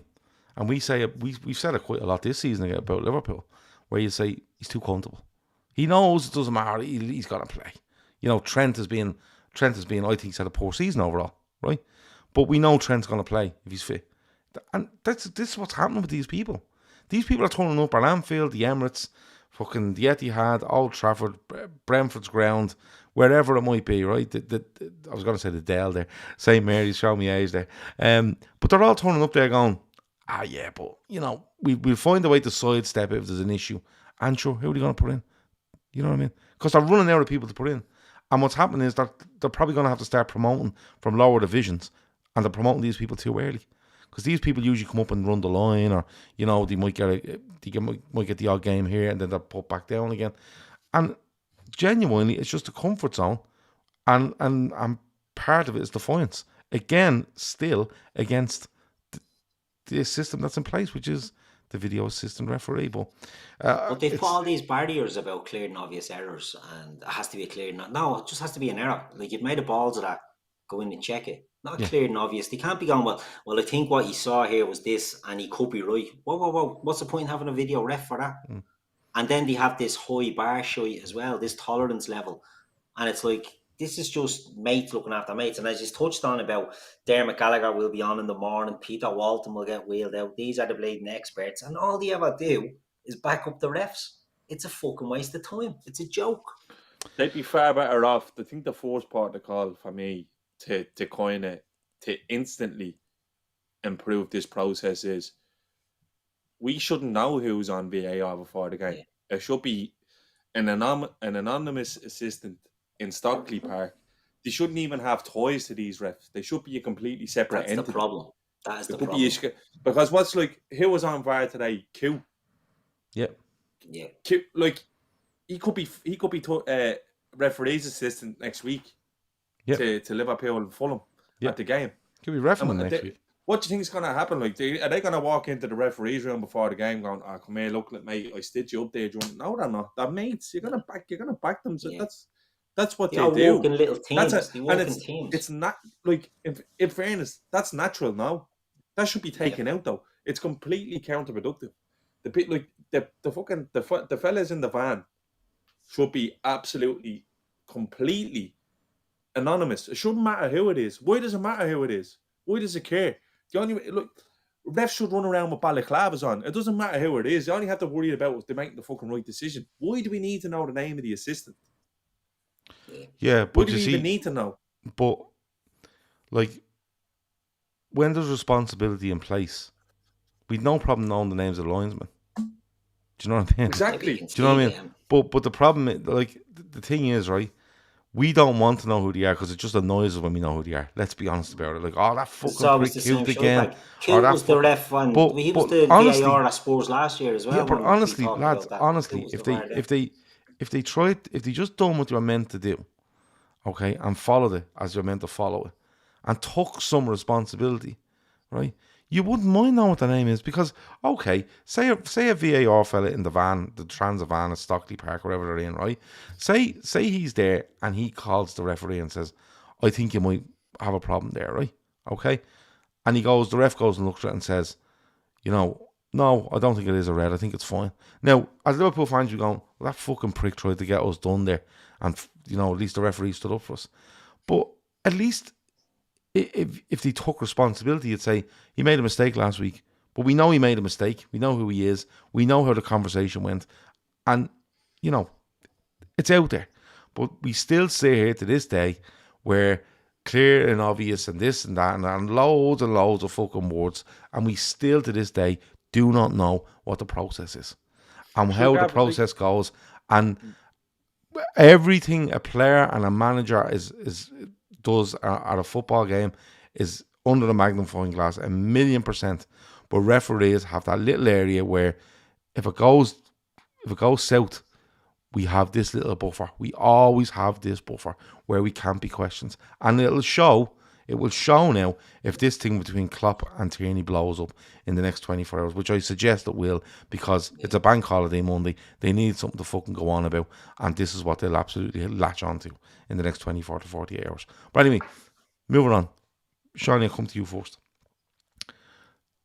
And we've said it quite a lot this season about Liverpool, where you say he's too comfortable. He knows it doesn't matter. He's got to play. Trent has been. I think he's had a poor season overall, right? But we know Trent's going to play if he's fit, and this is what's happening with these people. These people are turning up at Anfield, the Emirates, fucking the Etihad, Old Trafford, Brentford's ground, wherever it might be, right? I was going to say the Dell there, St Mary's, show me age there. But they're all turning up there going, but we'll find a way to sidestep if there's an issue. And sure, who are they going to put in? You know what I mean? Because they're running out of people to put in. And what's happening is that they're probably going to have to start promoting from lower divisions, and they're promoting these people too early. because these people usually come up and run the line, or they might get the odd game here and then they're put back down again. And genuinely, it's just a comfort zone, and part of it is defiance. Again, still against the system that's in place, which is the video assistant referee. But they've put all these barriers about clear and obvious errors, and it has to be a clear. No, it just has to be an error. Like, you've made a balls of that. Go in and check it. Not clear and obvious. They can't be going, well, I think what you saw here was this, and he could be right. Whoa. What's the point in having a video ref for that? And then they have this high bar sheet as well, this tolerance level. And it's like, this is just mates looking after mates. And as you touched on about Dermot Gallagher will be on in the morning, Peter Walton will get wheeled out. These are the bleeding experts. And all they ever do is back up the refs. It's a fucking waste of time. It's a joke. They'd be far better off. I think the first part of the call for me to instantly improve this process is we shouldn't know who's on VAR before the game. It should be an anonymous assistant in Stockley Park. They shouldn't even have ties to these refs. They should be a completely separate entity. That's the problem. That is the problem. Because what's like, who was on VAR today? Q. Yeah. Q, like, he could be referee's assistant next week. To Liverpool and Fulham at the game. Could be refereeing next week. What do you think is going to happen? Like, are they going to walk into the referee's room before the game, going, "Oh, come here, look, mate, I stitch you up there." No, they're not. They're mates. You're going to back them. So that's what they do. Work in little teams. They work in teams. It's not like, in fairness, that's natural now. That should be taken out though. It's completely counterproductive. The fellas in the van should be absolutely, completely anonymous. It shouldn't matter who it is. Why does it matter who it is? Why does it care? The only way, look, refs should run around with balaclavas on. It doesn't matter who it is. They only have to worry about if they make the fucking right decision. Why do we need to know the name of the assistant? Yeah, but why do we even need to know? But like, when there's responsibility in place, we've no problem knowing the names of the linesmen. Do you know what I mean? Exactly. Do you know what I mean? But the problem is, like, the thing is, right? We don't want to know who they are because it just annoys us when we know who they are. Let's be honest about it. Like, oh, that fucking prick killed again. Kill was the ref one. He was the VAR at Spurs last year as well. Yeah, but honestly, lads, if they just done what they were meant to do, okay, and followed it as they were meant to follow it, and took some responsibility, right? You wouldn't mind knowing what the name is because, okay, say a VAR fella in the van, the transit van at Stockley Park, wherever they're in, right? Say he's there and he calls the referee and says, "I think you might have a problem there," right? Okay, and the ref goes and looks at it and says, "No, I don't think it is a red. I think it's fine." Now, as Liverpool fans, you're going, "Well, that fucking prick tried to get us done there," and at least the referee stood up for us. But at least, if they took responsibility, you'd say, he made a mistake last week, but we know he made a mistake. We know who he is. We know how the conversation went. And, it's out there. But we still sit here to this day where clear and obvious and this and that and loads of fucking words. And we still to this day do not know what the process is and how the process goes. And everything a player and a manager does at a football game is under the magnifying glass 1,000,000%. But referees have that little area where if it goes south, we have this little buffer. We always have this buffer where we can't be questioned. And it will show now if this thing between Klopp and Tierney blows up in the next 24 hours, which I suggest it will, because it's a bank holiday Monday. They need something to fucking go on about, and this is what they'll absolutely latch onto in the next 24 to 48 hours. But anyway, moving on. Seany, I'll come to you first.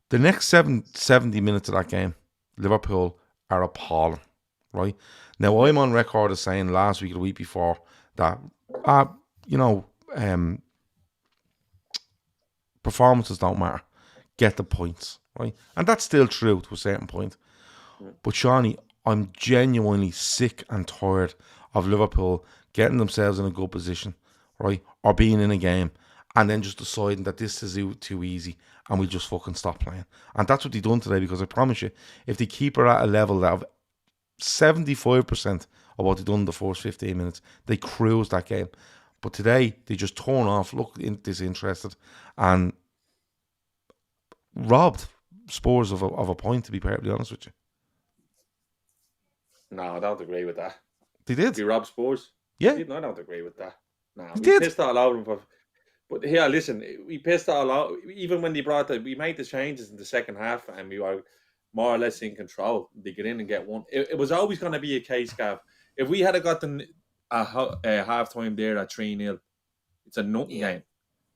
The next 70 minutes of that game, Liverpool are appalling, right? Now, I'm on record as saying last week or the week before that, performances don't matter. Get the points, right? And that's still true to a certain point. But Seany, I'm genuinely sick and tired of Liverpool getting themselves in a good position, right? Or being in a game and then just deciding that this is too easy and we'll just fucking stop playing. And that's what they've done today, because I promise you, if they keep her at a level that of 75% of what they've done in the first 15 minutes, they cruise that game. But today, they just torn off, look disinterested, and robbed Spurs of a point, to be perfectly honest with you. No, I don't agree with that. They did. We robbed Spurs. Yeah. I don't agree with that. No, They we did. pissed all over them. But here, listen, we pissed all out. Even when we made the changes in the second half and we were more or less in control. They get in and get one. It was always going to be a case, Gav. If we had gotten a half time there at 3-0, it's a nothing game.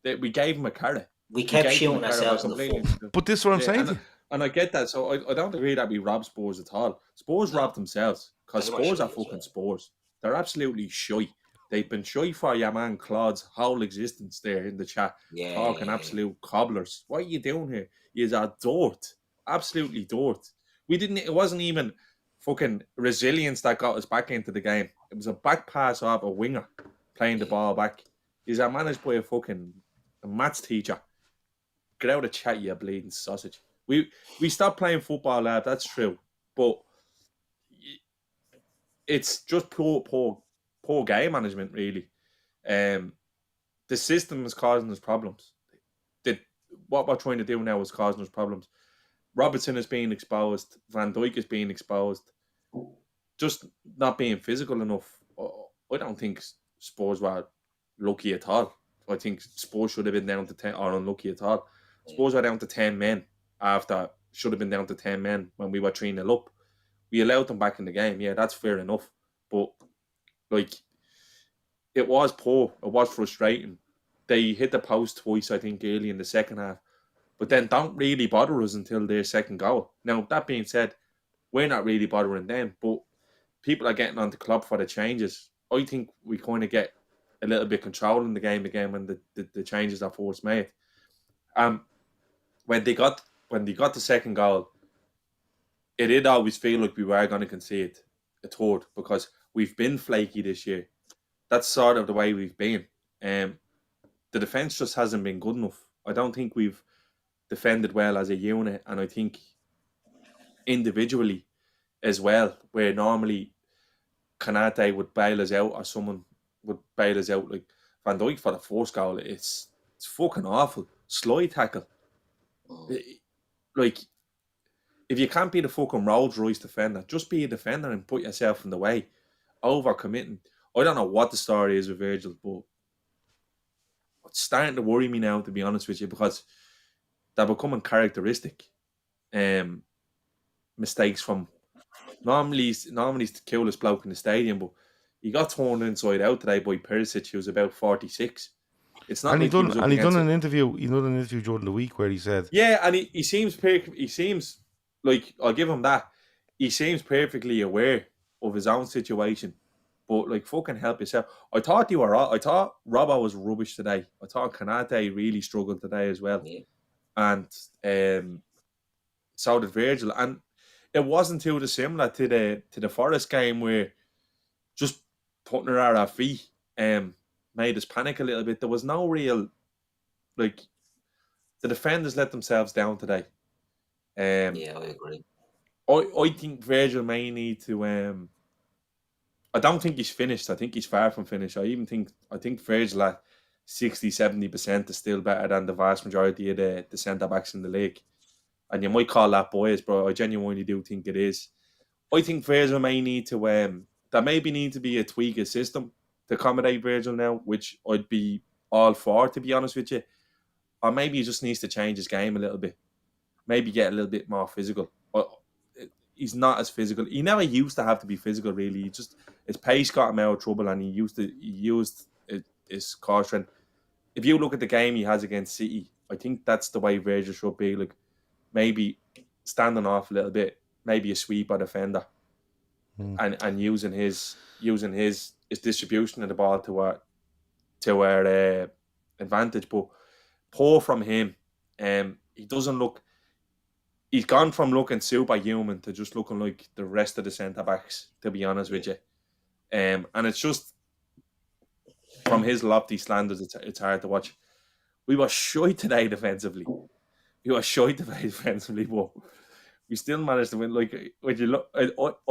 We gave them a carrot. We kept shooting ourselves in the foot. But this is what I'm saying. And I get that. So I don't agree that we robbed Spurs at all. Spurs robbed themselves because Spurs are fucking Spurs. They're absolutely shy. They've been shy for your man Claude's whole existence there in the chat, talking absolute cobblers. What are you doing here? You are dirt. Absolutely dirt. It wasn't even fucking resilience that got us back into the game. It was a back pass off a winger playing the ball back. He's managed by a maths teacher. Get out of chat, you bleeding sausage. We stopped playing football, lad. That's true, but it's just poor game management, really. The system is causing us problems. What we're trying to do now is causing us problems. Robertson is being exposed. Van Dijk is being exposed. Just not being physical enough. I don't think Spurs were lucky at all. I think Spurs should have been down to 10, or unlucky at all. Spurs were down to 10 men after should have been down to 10 men when we were 3-0 up. We allowed them back in the game. Yeah, that's fair enough. But, it was poor. It was frustrating. They hit the post twice, I think, early in the second half. But then don't really bother us until their second goal. Now, that being said, we're not really bothering them. But people are getting on the Klopp for the changes. I think we kind of get a little bit control in the game again when the changes are forced made. When they got the second goal, it did always feel like we were going to concede a third because we've been flaky this year. That's sort of the way we've been. The defence just hasn't been good enough. I don't think we've defended well as a unit, and I think individually as well, where normally Kanate would bail us out or someone would bail us out, like Van Dijk for the first goal, it's fucking awful. Slide tackle. Like, if you can't be the fucking Rolls Royce defender, just be a defender and put yourself in the way. Over-committing. I don't know what the story is with Virgil, but it's starting to worry me now, to be honest with you, because they're becoming characteristic mistakes from... Normally he's the coolest bloke in the stadium, but he got turned inside out today by Perisic, who was about 46. It's not. And he done an interview. He done an interview during the week where he said, "Yeah," and he seems like, I'll give him that. He seems perfectly aware of his own situation, but like, fucking help yourself. I thought you were. I thought Robbo was rubbish today. I thought Kanate really struggled today as well, and so did Virgil. And it wasn't too dissimilar to the Forest game where just putting her at our feet made us panic a little bit. There was no real, like, the defenders let themselves down today. Yeah, I agree. I think Virgil may need to. I don't think he's finished. I think he's far from finished. I think Virgil at 60-70% is still better than the vast majority of the centre backs in the league. And you might call that bias, but I genuinely do think it is. I think Virgil may need to. There maybe need to be a tweak of system to accommodate Virgil now, which I'd be all for, to be honest with you. Or maybe he just needs to change his game a little bit. Maybe get a little bit more physical. He's not as physical. He never used to have to be physical, really. His pace got him out of trouble, and he used his core strength. If you look at the game he has against City, I think that's the way Virgil should be. Like, maybe standing off a little bit, maybe a sweeper defender, and using his distribution of the ball to our advantage. But poor from him. He doesn't look. He's gone from looking superhuman to just looking like the rest of the centre backs, to be honest with you. And it's just, from his lofty standards, it's hard to watch. We were shy today defensively. But we still managed to win. Like, when you look, I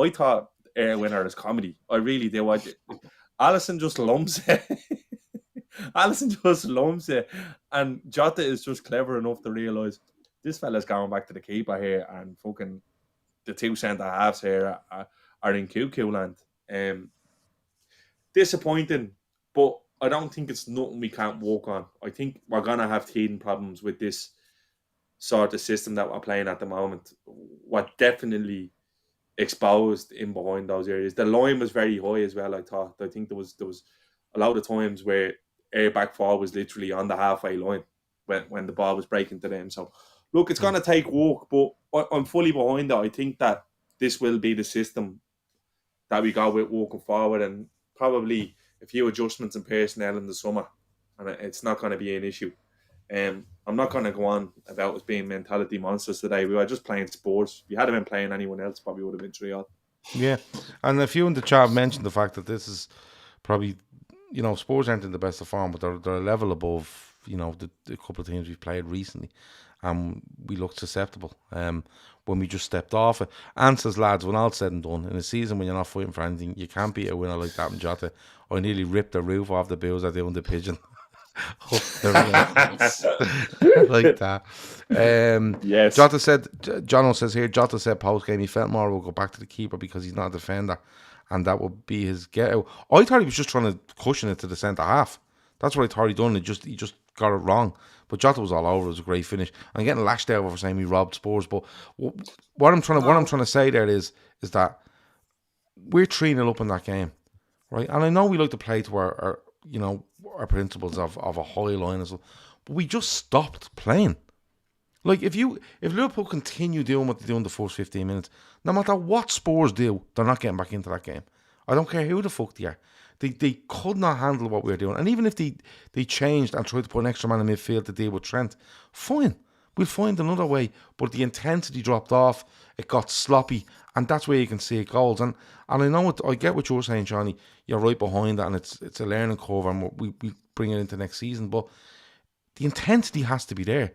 thought winner is comedy. I really did. Alisson just lumps it. And Jota is just clever enough to realise this fella's going back to the keeper here, and fucking the two centre halves here are in cuckoo land. Disappointing, but I don't think it's nothing we can't work on. I think we're gonna have teething problems with this sort of system that we're playing at the moment. We're definitely exposed in behind those areas. The line was very high as well. I think there was a lot of times where air back four was literally on the halfway line when the ball was breaking to them. So look, it's going to take work, but I'm fully behind it. I think that this will be the system that we go with walking forward, and probably a few adjustments in personnel in the summer, and it's not going to be an issue. I'm not going to go on about us being mentality monsters today. We were just playing sports. If you had been playing anyone else, probably would have been 3-0. Yeah, and a few in the chat mentioned the fact that this is probably, Spurs aren't in the best of form, but they're a level above, the couple of teams we've played recently, and we looked susceptible when we just stepped off it. And says, lads, when all said and done, in a season when you're not fighting for anything, you can't beat a winner like that in Jota. I nearly ripped the roof off the bills at the under pigeon. Like that. Yes. Jota said, Jono says here, Jota said post game he felt more will go back to the keeper because he's not a defender, and that would be his get out. I thought he was just trying to cushion it to the centre half. That's what I thought he done. He just got it wrong. But Jota was all over. It was a great finish. I'm getting lashed out for saying we robbed Spurs, but what I'm trying to say there is that we're 3-0 up in that game, right? And I know we like to play to our principles of a high line as well, but we just stopped playing. Like if Liverpool continue doing what they do in the first 15 minutes, no matter what Spurs do, they're not getting back into that game. I don't care who the fuck they are. They could not handle what we were doing. And even if they changed and tried to put an extra man in midfield to deal with Trent, fine. We'll find another way. But the intensity dropped off. It got sloppy. And that's where you can see goals. And I know I get what you're saying, Johnny. You're right behind that, and it's a learning curve, and we bring it into next season. But the intensity has to be there.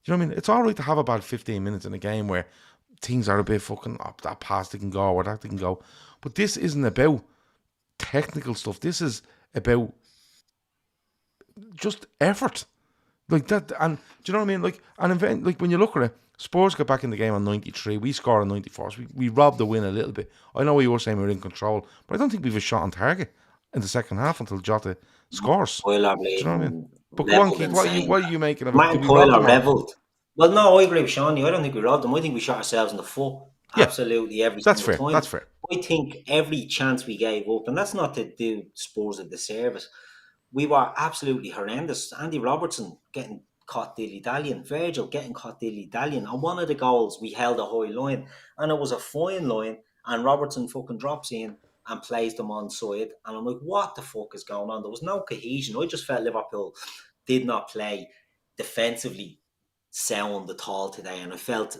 You know what I mean? It's all right to have about 15 minutes in a game where things are a bit fucking up, that pass they can go or that they can go. But this isn't about technical stuff. This is about just effort. Like that, and do you know what I mean? Like an event, like when you look at it, Spurs got back in the game on 93. We scored on 94. So we robbed the win a little bit. I know you were saying we were in control, but I don't think we've a shot on target in the second half until Jota scores. Do you know what I mean? But go on, Keith, what are you making of it? Martin Coyle revelled. Well, no, I agree with Seany. I don't think we robbed them. I think we shot ourselves in the foot. Yeah, absolutely every single time. That's fair. I think every chance we gave up, and that's not to do Spurs a disservice, we were absolutely horrendous. Andy Robertson getting caught dilly-dallying, Virgil getting caught dilly-dallying. On one of the goals, we held a high line, and it was a fine line, and Robertson fucking drops in and plays them on side. And I'm like, what the fuck is going on? There was no cohesion. I just felt Liverpool did not play defensively sound at all today, and I felt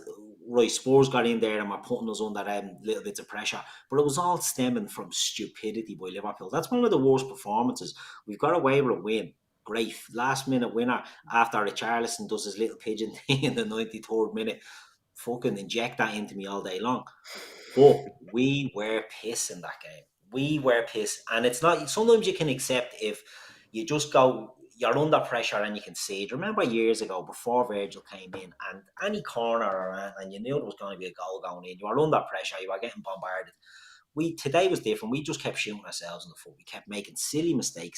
right, Spurs got in there and were putting us under little bits of pressure, but it was all stemming from stupidity by Liverpool. That's one of the worst performances. We've got away with a win, great last minute winner after Richarlison does his little pigeon thing in the 93rd minute. Fucking inject that into me all day long. But we were pissed in that game. We were pissed, and it's not, sometimes you can accept if you just go, you're under pressure and you can see it. Remember years ago before Virgil came in, and any corner and you knew there was going to be a goal going in, you were under pressure, you were getting bombarded. Today was different. We just kept shooting ourselves in the foot. We kept making silly mistake.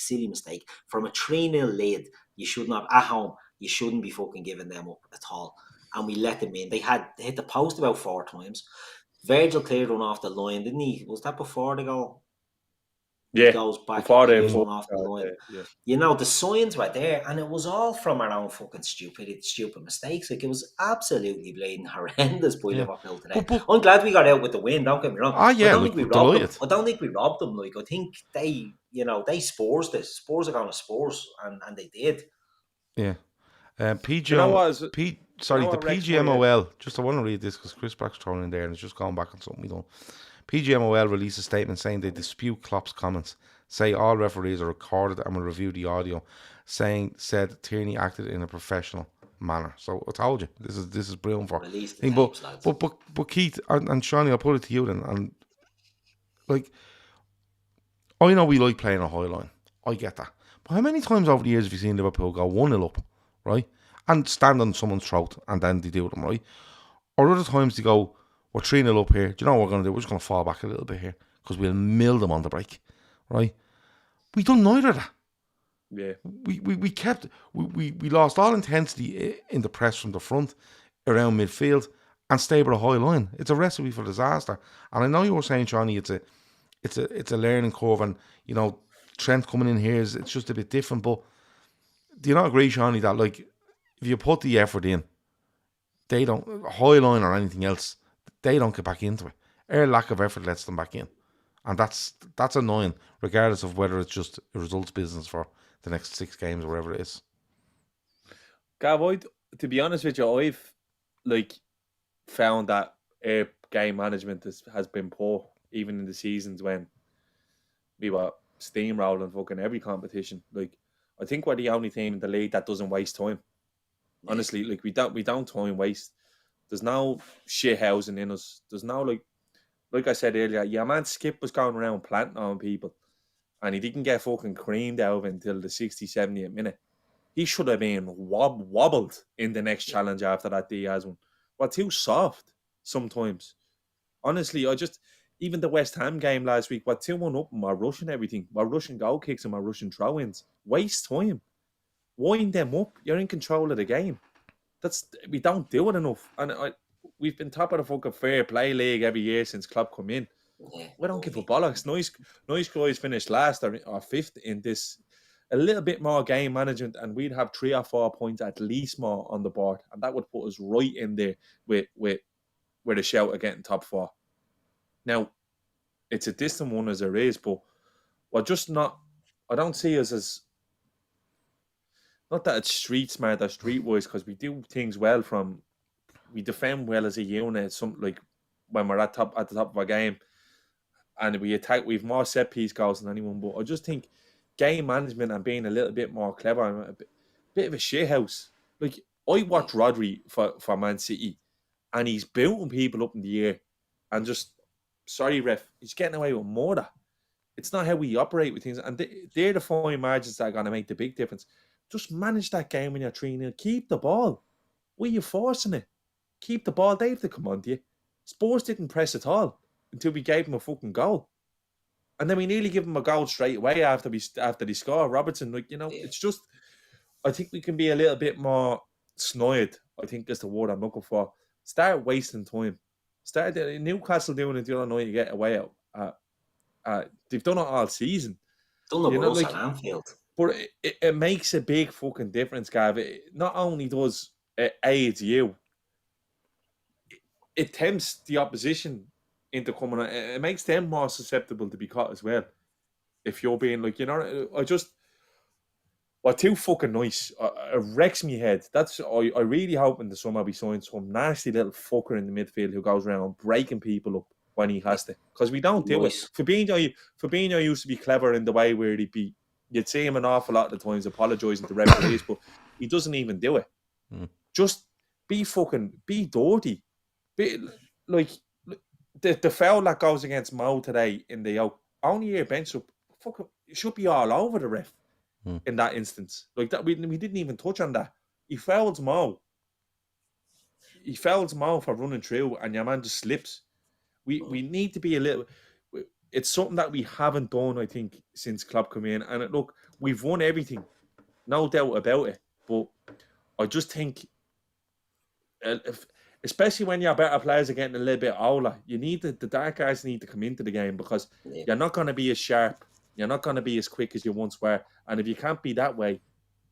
From a 3-0 lead, you should not, at home, you shouldn't be fucking giving them up at all. And we let them in. They hit the post about 4 times. Virgil cleared one off the line, didn't he? Was that before the goal? Yeah, goes back before they one off the line. Yeah. You know, the signs were there, and it was all from our own fucking stupid mistakes. Like, it was absolutely bleeding horrendous by Liverpool today. I'm glad we got out with the win, don't get me wrong. Ah, yeah, I don't think we robbed them. I don't think we robbed them. Like, I think they Spurs this. Spurs are going to Spurs, and they did. Yeah. PGMOL, just I want to read this because Chris Black's thrown in there and it's just gone back on something we done. PGMOL released a statement saying they dispute Klopp's comments, say all referees are recorded and will review the audio, said Tierney acted in a professional manner. So I told you, this is brilliant for thing. But Keith and Seany, I'll put it to you then, and like, I know we like playing a high line. I get that. But how many times over the years have you seen Liverpool go 1-0 up, right? and stand on someone's throat, and then they do them, right? Or other times they go, we're 3-0 up here. Do you know what we're going to do? We're just going to fall back a little bit here because we'll mill them on the break, right? We done neither of that. Yeah. We lost all intensity in the press from the front around midfield and stayed with a high line. It's a recipe for disaster. And I know you were saying, Shawnee, it's a learning curve, and you know, Trent coming in here it's just a bit different. But do you not agree, Shawnee, that like if you put the effort in, they don't high line or anything else, they don't get back into it. Our lack of effort lets them back in, and that's annoying, regardless of whether it's just a results business for the next 6 games or whatever it is. Gav, to be honest with you, I've like found that our game management has been poor, even in the seasons when we were steamrolling fucking every competition. Like, I think we're the only team in the league that doesn't waste time. Honestly, like we don't time waste. There's no shit housing in us. There's no like I said earlier, yeah, man, Skip was going around planting on people, and he didn't get fucking creamed out of it until the 60th, 70th minute. He should have been wobbled in the next challenge after that Diaz one. We're too soft sometimes. Honestly, even the West Ham game last week, we're 2-1 up and we're rushing everything. We're rushing goal kicks and we're rushing throw-ins. Waste time. Wind them up. You're in control of the game. We don't do it enough. And we've been top of the fucking fair play league every year since Klopp come in. Yeah, We don't give a bollocks. Nice guys finished last or 5th in this. A little bit more game management, and we'd have 3 or 4 points at least more on the board, and that would put us right in there with a shout of getting top 4. Now, it's a distant one as there is, but we're just not. I don't see us as. Not that it's street smart or streetwise, because we do things well. We defend well as a unit. Some like when we're at the top of our game, and we attack. We've more set piece goals than anyone. But I just think game management and being a little bit more clever, and a bit of a shithouse. Like, I watch Rodri for Man City, and he's booting people up in the air, and just sorry, ref, he's getting away with murder. It's not how we operate with things, and they're the fine margins that are going to make the big difference. Just manage that game when you're 3-0. Keep the ball. Why are you forcing it? Keep the ball. They have to come on to you. Spurs didn't press at all until we gave them a fucking goal. And then we nearly give them a goal straight away after they score. Robertson, it's just, I think we can be a little bit more snide, I think is the word I'm looking for. Start wasting time. Newcastle doing it the other night, you get away out. They've done it all season. Done the worst at Anfield. But it makes a big fucking difference, Gav. It not only does it aid you, it tempts the opposition into coming on. It makes them more susceptible to be caught as well. If you're being like, we're too fucking nice. It wrecks me head. I really hope in the summer we sign some nasty little fucker in the midfield who goes around breaking people up when he has to. Because we don't do it. Fabinho used to be clever in the way where you'd see him an awful lot of the times apologising to referees, but he doesn't even do it. Just be dirty. Like the foul that goes against Mo today in the only year bench up, it should be all over the ref in that instance. Like that, we didn't even touch on that. He fouls Mo. He fouls Mo for running through, and your man just slips. We need to be a little. It's something that we haven't done, I think, since Klopp came in. And look, we've won everything, no doubt about it. But I just think, especially when your better players are getting a little bit older, you need the dark guys need to come into the game, because you're not going to be as sharp, you're not going to be as quick as you once were. And if you can't be that way,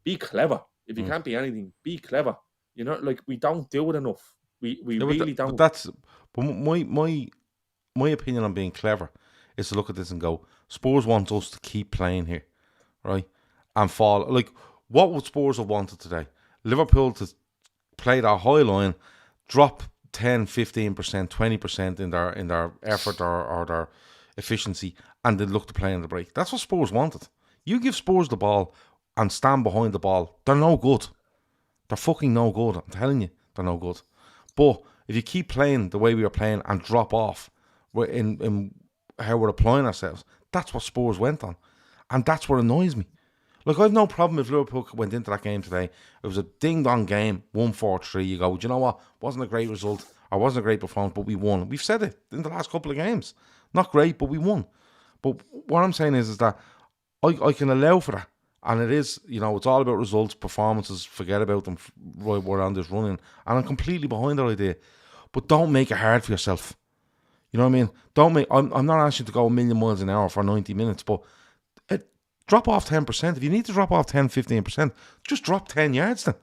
be clever. If you can't be anything, be clever. We don't do it enough. We really don't. But my opinion on being clever is to look at this and go, Spurs want us to keep playing here, right? And fall. Like, what would Spurs have wanted today? Liverpool to play that high line, drop 10, 15%, 20% in their effort or their efficiency, and then look to play in the break. That's what Spurs wanted. You give Spurs the ball and stand behind the ball, they're no good. They're fucking no good. I'm telling you, they're no good. But if you keep playing the way we are playing and drop off in how we're applying ourselves, that's what Spurs went on. And that's what annoys me. Like, I've no problem if Liverpool went into that game today. It was a ding-dong game, 1-4-3. You go, do you know what? Wasn't a great result, or wasn't a great performance, but we won. We've said it in the last couple of games. Not great, but we won. But what I'm saying is that I can allow for that. And it is, it's all about results, performances, forget about them, right, we're on this running. And I'm completely behind that idea. But don't make it hard for yourself. You know what I mean? Don't make. I'm not asking you to go a million miles an hour for 90 minutes, but drop off 10%. If you need to drop off 10, 15%, just drop 10 yards then.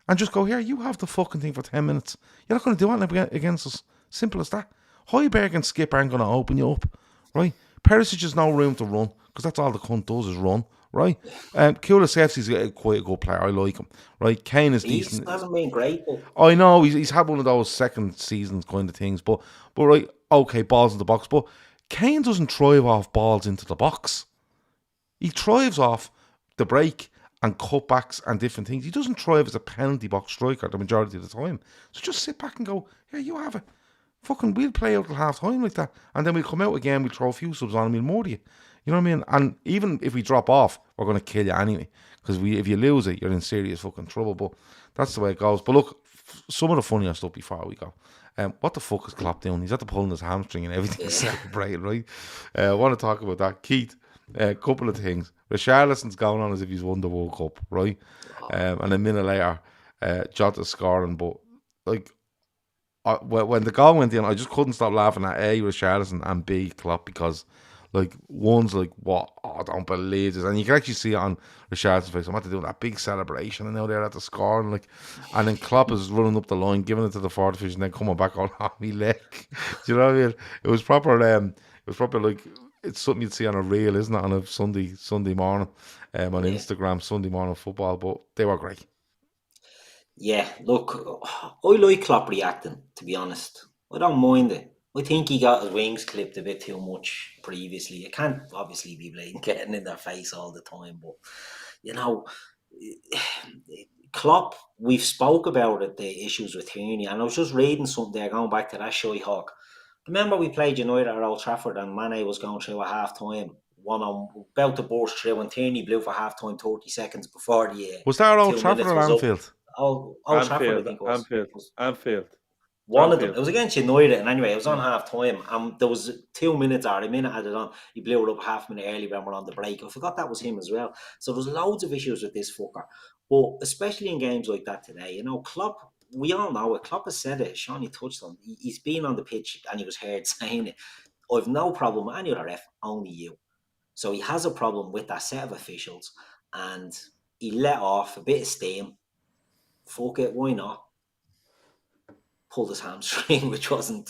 And just go, here, you have the fucking thing for 10 minutes. You're not going to do anything against us. Simple as that. Højbjerg and Skip aren't going to open you up, right? Perisic has no room to run, because that's all the cunt does is run, right? Kulusevski's quite a good player. I like him, right? Kane is decent. He hasn't been great, but I know, he's had one of those second seasons kind of things, but right, okay, balls in the box. But Kane doesn't thrive off balls into the box. He thrives off the break and cutbacks and different things. He doesn't thrive as a penalty box striker the majority of the time. So just sit back and go, here, you have it. Fucking, we'll play out till half time like that. And then we'll come out again, we'll throw a few subs on and we'll murder you. You know what I mean? And even if we drop off, we're going to kill you anyway. Because if you lose it, you're in serious fucking trouble. But that's the way it goes. But look, some of the funnier stuff before we go. What the fuck is Klopp doing? He's at the pulling his hamstring and everything. He's celebrating, right? I want to talk about that. Keith, a couple of things. Richarlison's going on as if he's won the World Cup, right? And a minute later, Jota's scoring. But, like, when the goal went in, I just couldn't stop laughing at A, Richarlison, and B, Klopp, because, like, one's like, what? Oh, I don't believe this. And you can actually see it on Richarlison's face. I'm at to do that big celebration, and now they're at the score. And then Klopp is running up the line, giving it to the fourth fish, and then coming back on me leg. Do you know what I mean? It was proper, like, it's something you'd see on a reel, isn't it? On a Sunday morning, on Instagram, Sunday morning football. But they were great. Yeah, look, I like Klopp reacting, to be honest. I don't mind it. I think he got his wings clipped a bit too much previously. It can't obviously be blatant getting in their face all the time, but, Klopp, we've spoke about it, the issues with Tierney, and I was just reading something there, going back to that Shy Hawk. Remember we played United at Old Trafford and Mane was going through at half-time, about to burst through, and Tierney blew for half-time 30 seconds before the... Was that Old Trafford or Anfield? Old Trafford, I think it was. Anfield. One of them. It was against United, and anyway, it was on half-time, and there was 2 minutes or a minute added on. He blew it up half a minute early when we're on the break. I forgot that was him as well. So there's loads of issues with this fucker. But especially in games like that today, Klopp, we all know it. Klopp has said it. Seany touched on it. He's been on the pitch and he was heard saying it. I've no problem with any other ref, only you. So he has a problem with that set of officials, and he let off a bit of steam. Fuck it, why not? Pulled his hamstring, which wasn't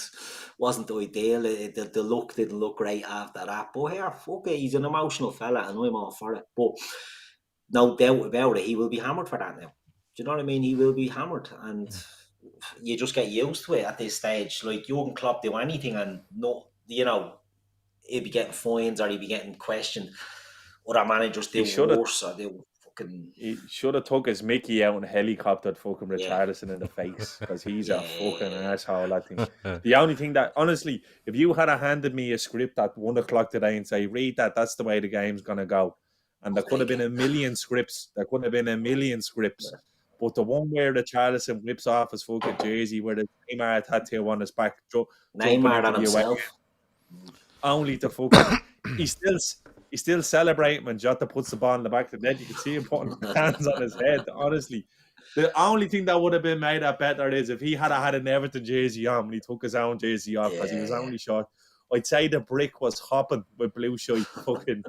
ideal. The look didn't look great after that. But here, fuck it, he's an emotional fella, and I'm all for it. But no doubt about it, he will be hammered for that now. Do you know what I mean? He will be hammered, and you just get used to it at this stage. Like, Jurgen Klopp do anything, and he'd be getting fines or he'd be getting questioned. Other managers do worse, or they fucking... He should have took his Mickey out and helicoptered fucking Richarlison in the face, because he's a fucking asshole, I think. The only thing that, honestly, if you had handed me a script at 1 o'clock today and say, read that's the way the game's going to go, and there could have been a million scripts. But the one where Richarlison whips off his fucking jersey, where the Neymar tattoo on his back, Neymar on himself, only to fucking he's still celebrating when Jota puts the ball in the back of the net. You can see him putting hands on his head. Honestly, the only thing that would have been made that better is if he had an Everton jersey on when he took his own jersey off, because he was only short. I'd say the brick was hopping with blue shite fucking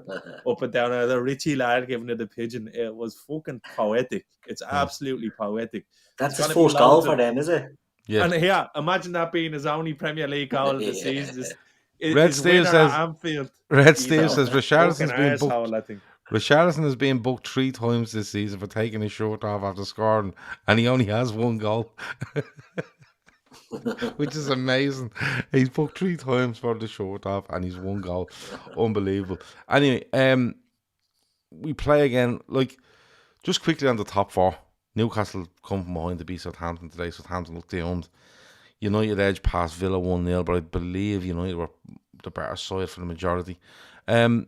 up and down. The Richie lad giving it the pigeon. It was fucking poetic. It's absolutely poetic. That's his first goal for them, is it? Yeah. And imagine that being his only Premier League goal of the season. Red Steel says Richarlison has been booked 3 times this season for taking his shirt off after scoring, and he only has 1 goal. Which is amazing. He's booked 3 times for the shirt off and he's 1 goal. Unbelievable. Anyway, we play again. Like, just quickly on the top 4. Newcastle come from behind to beat Southampton today. Southampton looked doomed. United edge past Villa 1-0, but I believe United were the better side for the majority. Do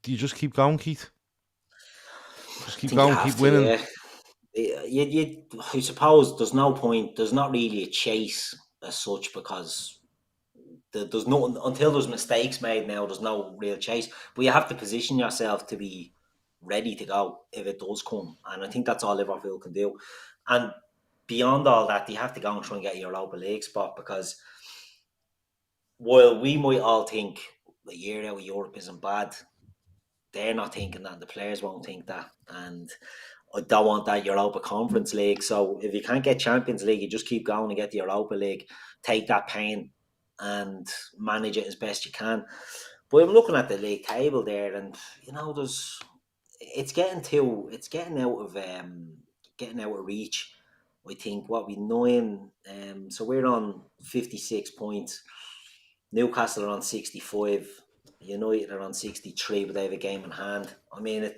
you just keep going, Keith? Just I keep think you going, have keep to, winning. yeah. I suppose there's no point. There's not really a chase as such because there's no until there's mistakes made. Now there's no real chase, but you have to position yourself to be ready to go if it does come, and I think that's all Liverpool can do. And beyond all that, you have to go and try and get your Europa League spot because while we might all think a year out of Europe isn't bad, they're not thinking that. The players won't think that, and I don't want that Europa Conference League. So if you can't get Champions League, you just keep going and get the Europa League. Take that pain and manage it as best you can. But I'm looking at the league table there, and it's getting out of reach. I think what we 9. So we're on 56 points. Newcastle are on 65. United are on 63, but they have a game in hand. I mean,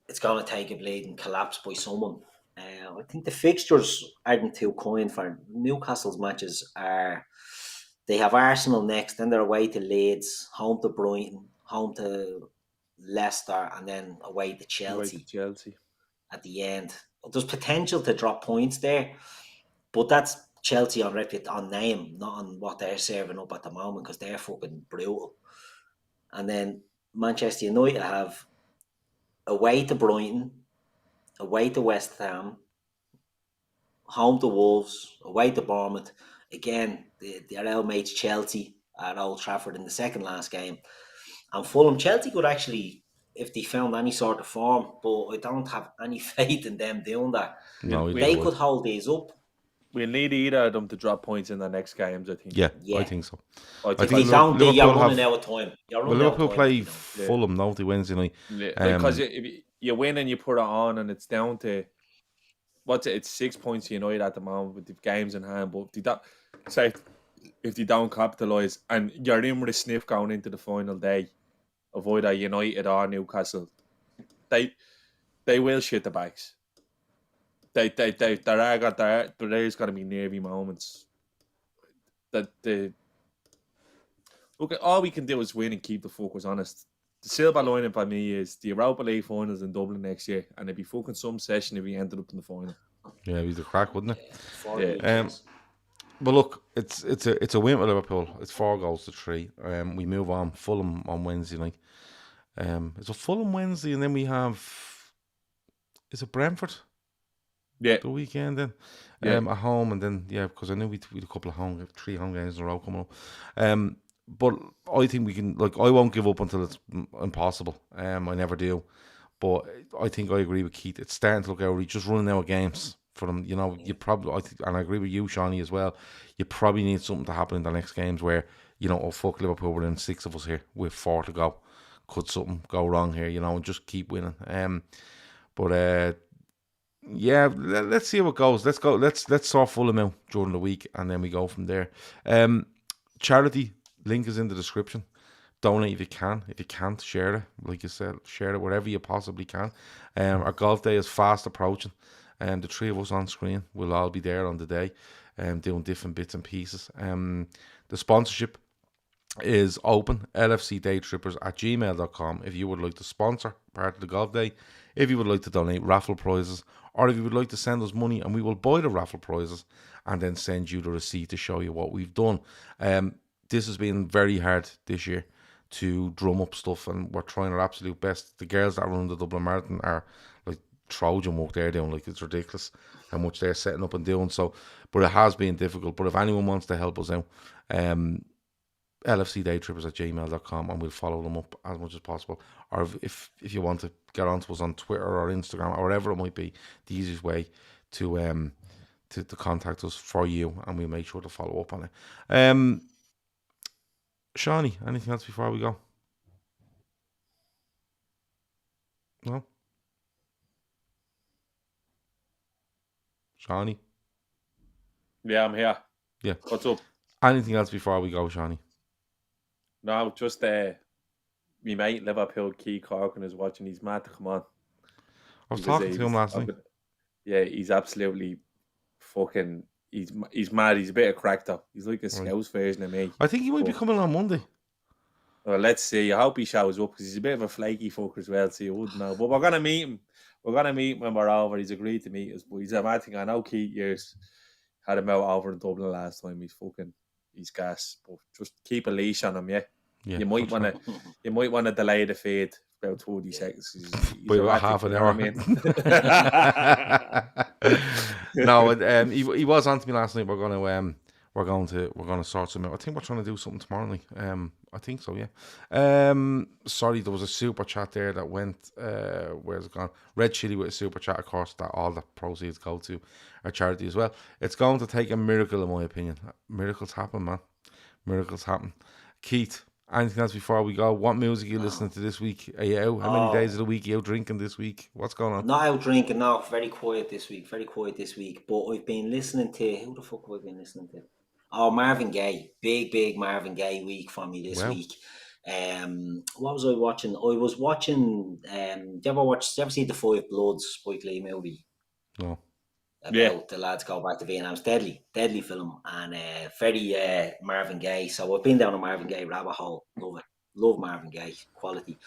it's going to take a bleeding collapse by someone. I think the fixtures aren't too kind for Newcastle's matches. They have Arsenal next, then they're away to Leeds, home to Brighton, home to Leicester, and then away to Chelsea at the end. There's potential to drop points there, but that's Chelsea on name, not on what they're serving up at the moment because they're fucking brutal. And then Manchester United have away to Brighton, away to West Ham, home to Wolves, away to Bournemouth. Again, their old mates Chelsea at Old Trafford in the second last game. And Fulham, Chelsea could actually, if they found any sort of form, but I don't have any faith in them doing that. No, they could hold these up. We'll need either of them to drop points in the next games, I think. Yeah. I think so. I If they don't, you're running out of time. Liverpool play Fulham now the Wednesday night. Because if you win and you put it on and it's down to, it's 6 points to United at the moment with the games in hand, but if they don't capitalise and you're in with a sniff going into the final day of either United or Newcastle, they will shit the bags. There's got to be nervy moments. Look, all we can do is win and keep the focus honest. The silver lining for me is the Europa League finals in Dublin next year, and it'd be fucking some session if we ended up in the final. Yeah, it'd be the crack, wouldn't it? Yeah. But look, it's a win for Liverpool. It's 4-3. We move on. Fulham on Wednesday night. It's a Fulham Wednesday, and then we have. Is it Brentford? Yeah. The weekend then. At home, and then because I knew we had a couple of 3 home games in a row coming up. But I think we can. I won't give up until it's impossible. I never do. But I think I agree with Keith. It's starting to look out. Just running out of games for them. You probably. And I agree with you, Seany, as well. You probably need something to happen in the next games where oh fuck, Liverpool, we're in 6 of us here with 4 to go. Could something go wrong here? And just keep winning. But let's see how it goes. Let's go. Let's sort Fulham out during the week, and then we go from there. Charity link is in the description. Donate if you can. If you can't, share it. Like you said, share it wherever you possibly can. Our golf day is fast approaching, and the 3 of us on screen will all be there on the day, doing different bits and pieces. The sponsorship is open. LFC Daytrippers at gmail.com. If you would like to sponsor part of the golf day, if you would like to donate raffle prizes, or if you would like to send us money and we will buy the raffle prizes and then send you the receipt to show you what we've done. This has been very hard this year to drum up stuff, and we're trying our absolute best. The girls that run the Dublin Marathon are like Trojan work they're doing. It's ridiculous how much they're setting up and doing. So, but it has been difficult. But if anyone wants to help us out, LFCDaytrippers at gmail.com, and we'll follow them up as much as possible. Or if you want to get onto us on Twitter or Instagram or whatever it might be, the easiest way to contact us for you, and we'll make sure to follow up on it. Seany, anything else before we go? No? Seany? Yeah, I'm here. Yeah. What's up? Anything else before we go, Seany? No, just my mate Liverpool Key Corkin is watching. He's mad to come on. I was talking to him last night. Yeah, he's absolutely fucking. He's mad. He's a bit of crack though. He's like a Scouse version of me. I think he might be coming on Monday. Well, let's see. I hope he shows up because he's a bit of a flaky fucker as well, so you wouldn't know. But we're going to meet him. We're going to meet him when we're over. He's agreed to meet us. But he's a mad thing. I know Keith years had him out over in Dublin last time. He's gas. But just keep a leash on him, yeah. You might want to delay the feed about 20 seconds. He's by about half an hour. No, he was on to me last night. We're going to sort something out. I think we're trying to do something tomorrow night. I think so, yeah. Sorry, there was a super chat there that went. Where's it gone? Red Chili with a super chat, of course. That all the proceeds go to our charity as well. It's going to take a miracle, in my opinion. Miracles happen, man. Miracles happen. Keith, anything else before we go? What music are you listening to this week? Are you out? How many days of the week are you out drinking this week? What's going on? Not out drinking, no. Very quiet this week. But I've been listening to... Who the fuck have I been listening to? Oh, Marvin Gaye. Big Marvin Gaye week for me this week. What was I watching? I was watching... did you ever see The Five Bloods Spike Lee movie? No. About the lads go back to Vietnam. It's deadly film, and very Marvin Gaye. So I've been down a Marvin Gaye rabbit hole. Love Marvin Gaye, quality.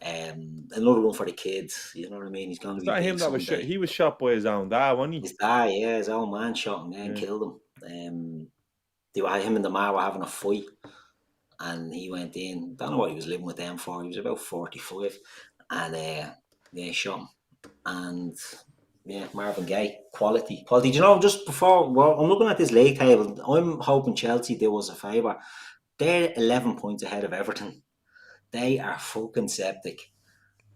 Another one for the kids. You know what I mean? He's going to be. That him that was shot. He was shot by his own dad, wasn't he? His dad, yeah, his own man shot him and killed him. Him and the man were having a fight, and he went in. Don't know what he was living with them for. He was about 45, and shot him. And yeah, Marvin Gaye, quality. Do you know, just before, I'm looking at this league table. I'm hoping Chelsea do us a favour. They're 11 points ahead of Everton. They are fucking septic.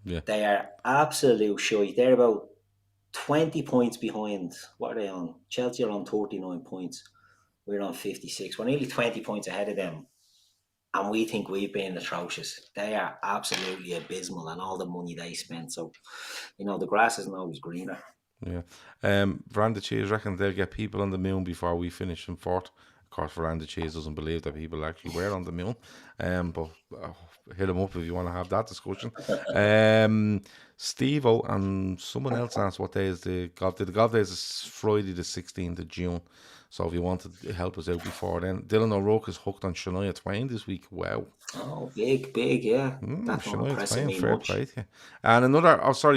Yeah. They are absolute shy. They're about 20 points behind. What are they on? Chelsea are on 39 points. We're on 56. We're nearly 20 points ahead of them. And we think we've been atrocious. They are absolutely abysmal, and all the money they spent. So, the grass isn't always greener. Yeah. Veranda Cheese reckon they'll get people on the moon before we finish in fourth. Of course, Veranda Cheese doesn't believe that people actually were on the moon. But hit him up if you want to have that discussion. Steve-O and someone else asked what day is the golf day. The golf day is Friday the 16th of June. So if you wanted to help us out before then. Dylan O'Rourke is hooked on Shania Twain this week. Wow. Oh, big, yeah. That's not impressing me much. Play, yeah. And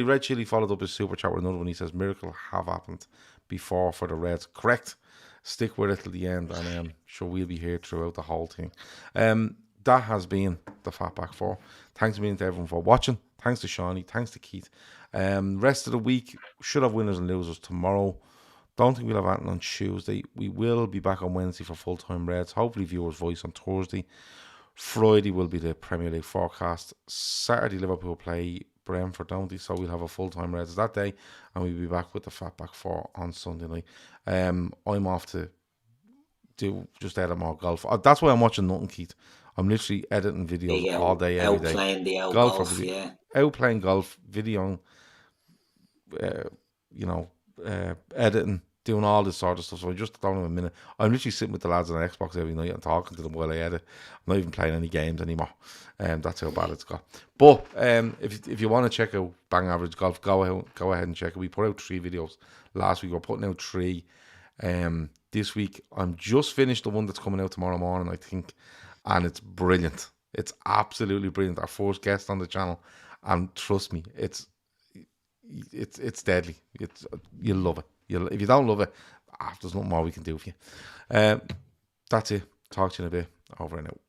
Red Chili followed up his super chat with another one. He says, miracle have happened before for the Reds. Correct. Stick with it till the end, and I'm sure we'll be here throughout the whole thing. That has been the Fatback 4. Thanks a million to everyone for watching. Thanks to Seany. Thanks to Keith. Rest of the week, should have winners and losers tomorrow. Don't think we'll have anything on Tuesday. We will be back on Wednesday for full-time Reds. Hopefully viewers' voice on Thursday. Friday will be the Premier League forecast. Saturday, Liverpool play Brentford, don't they? So we'll have a full-time Reds that day. And we'll be back with the Fatback 4 on Sunday night. I'm off to edit more golf. That's why I'm watching nothing, Keith. I'm literally editing videos all day, every day. Outplaying the golf, yeah. Outplaying golf, videoing, editing, doing all this sort of stuff. So I just don't have a minute. I'm literally sitting with the lads on Xbox every night and talking to them while I edit. I'm not even playing any games anymore. That's how bad it's got. But if you want to check out Bang Average Golf, go ahead and check it. We put out 3 videos last week. We're putting out 3 this week. I'm just finished the one that's coming out tomorrow morning, I think, and it's brilliant. It's absolutely brilliant. Our first guest on the channel, and trust me, it's deadly. You'll love it. If you don't love it, there's nothing more we can do for you. That's it. Talk to you in a bit. Over and out.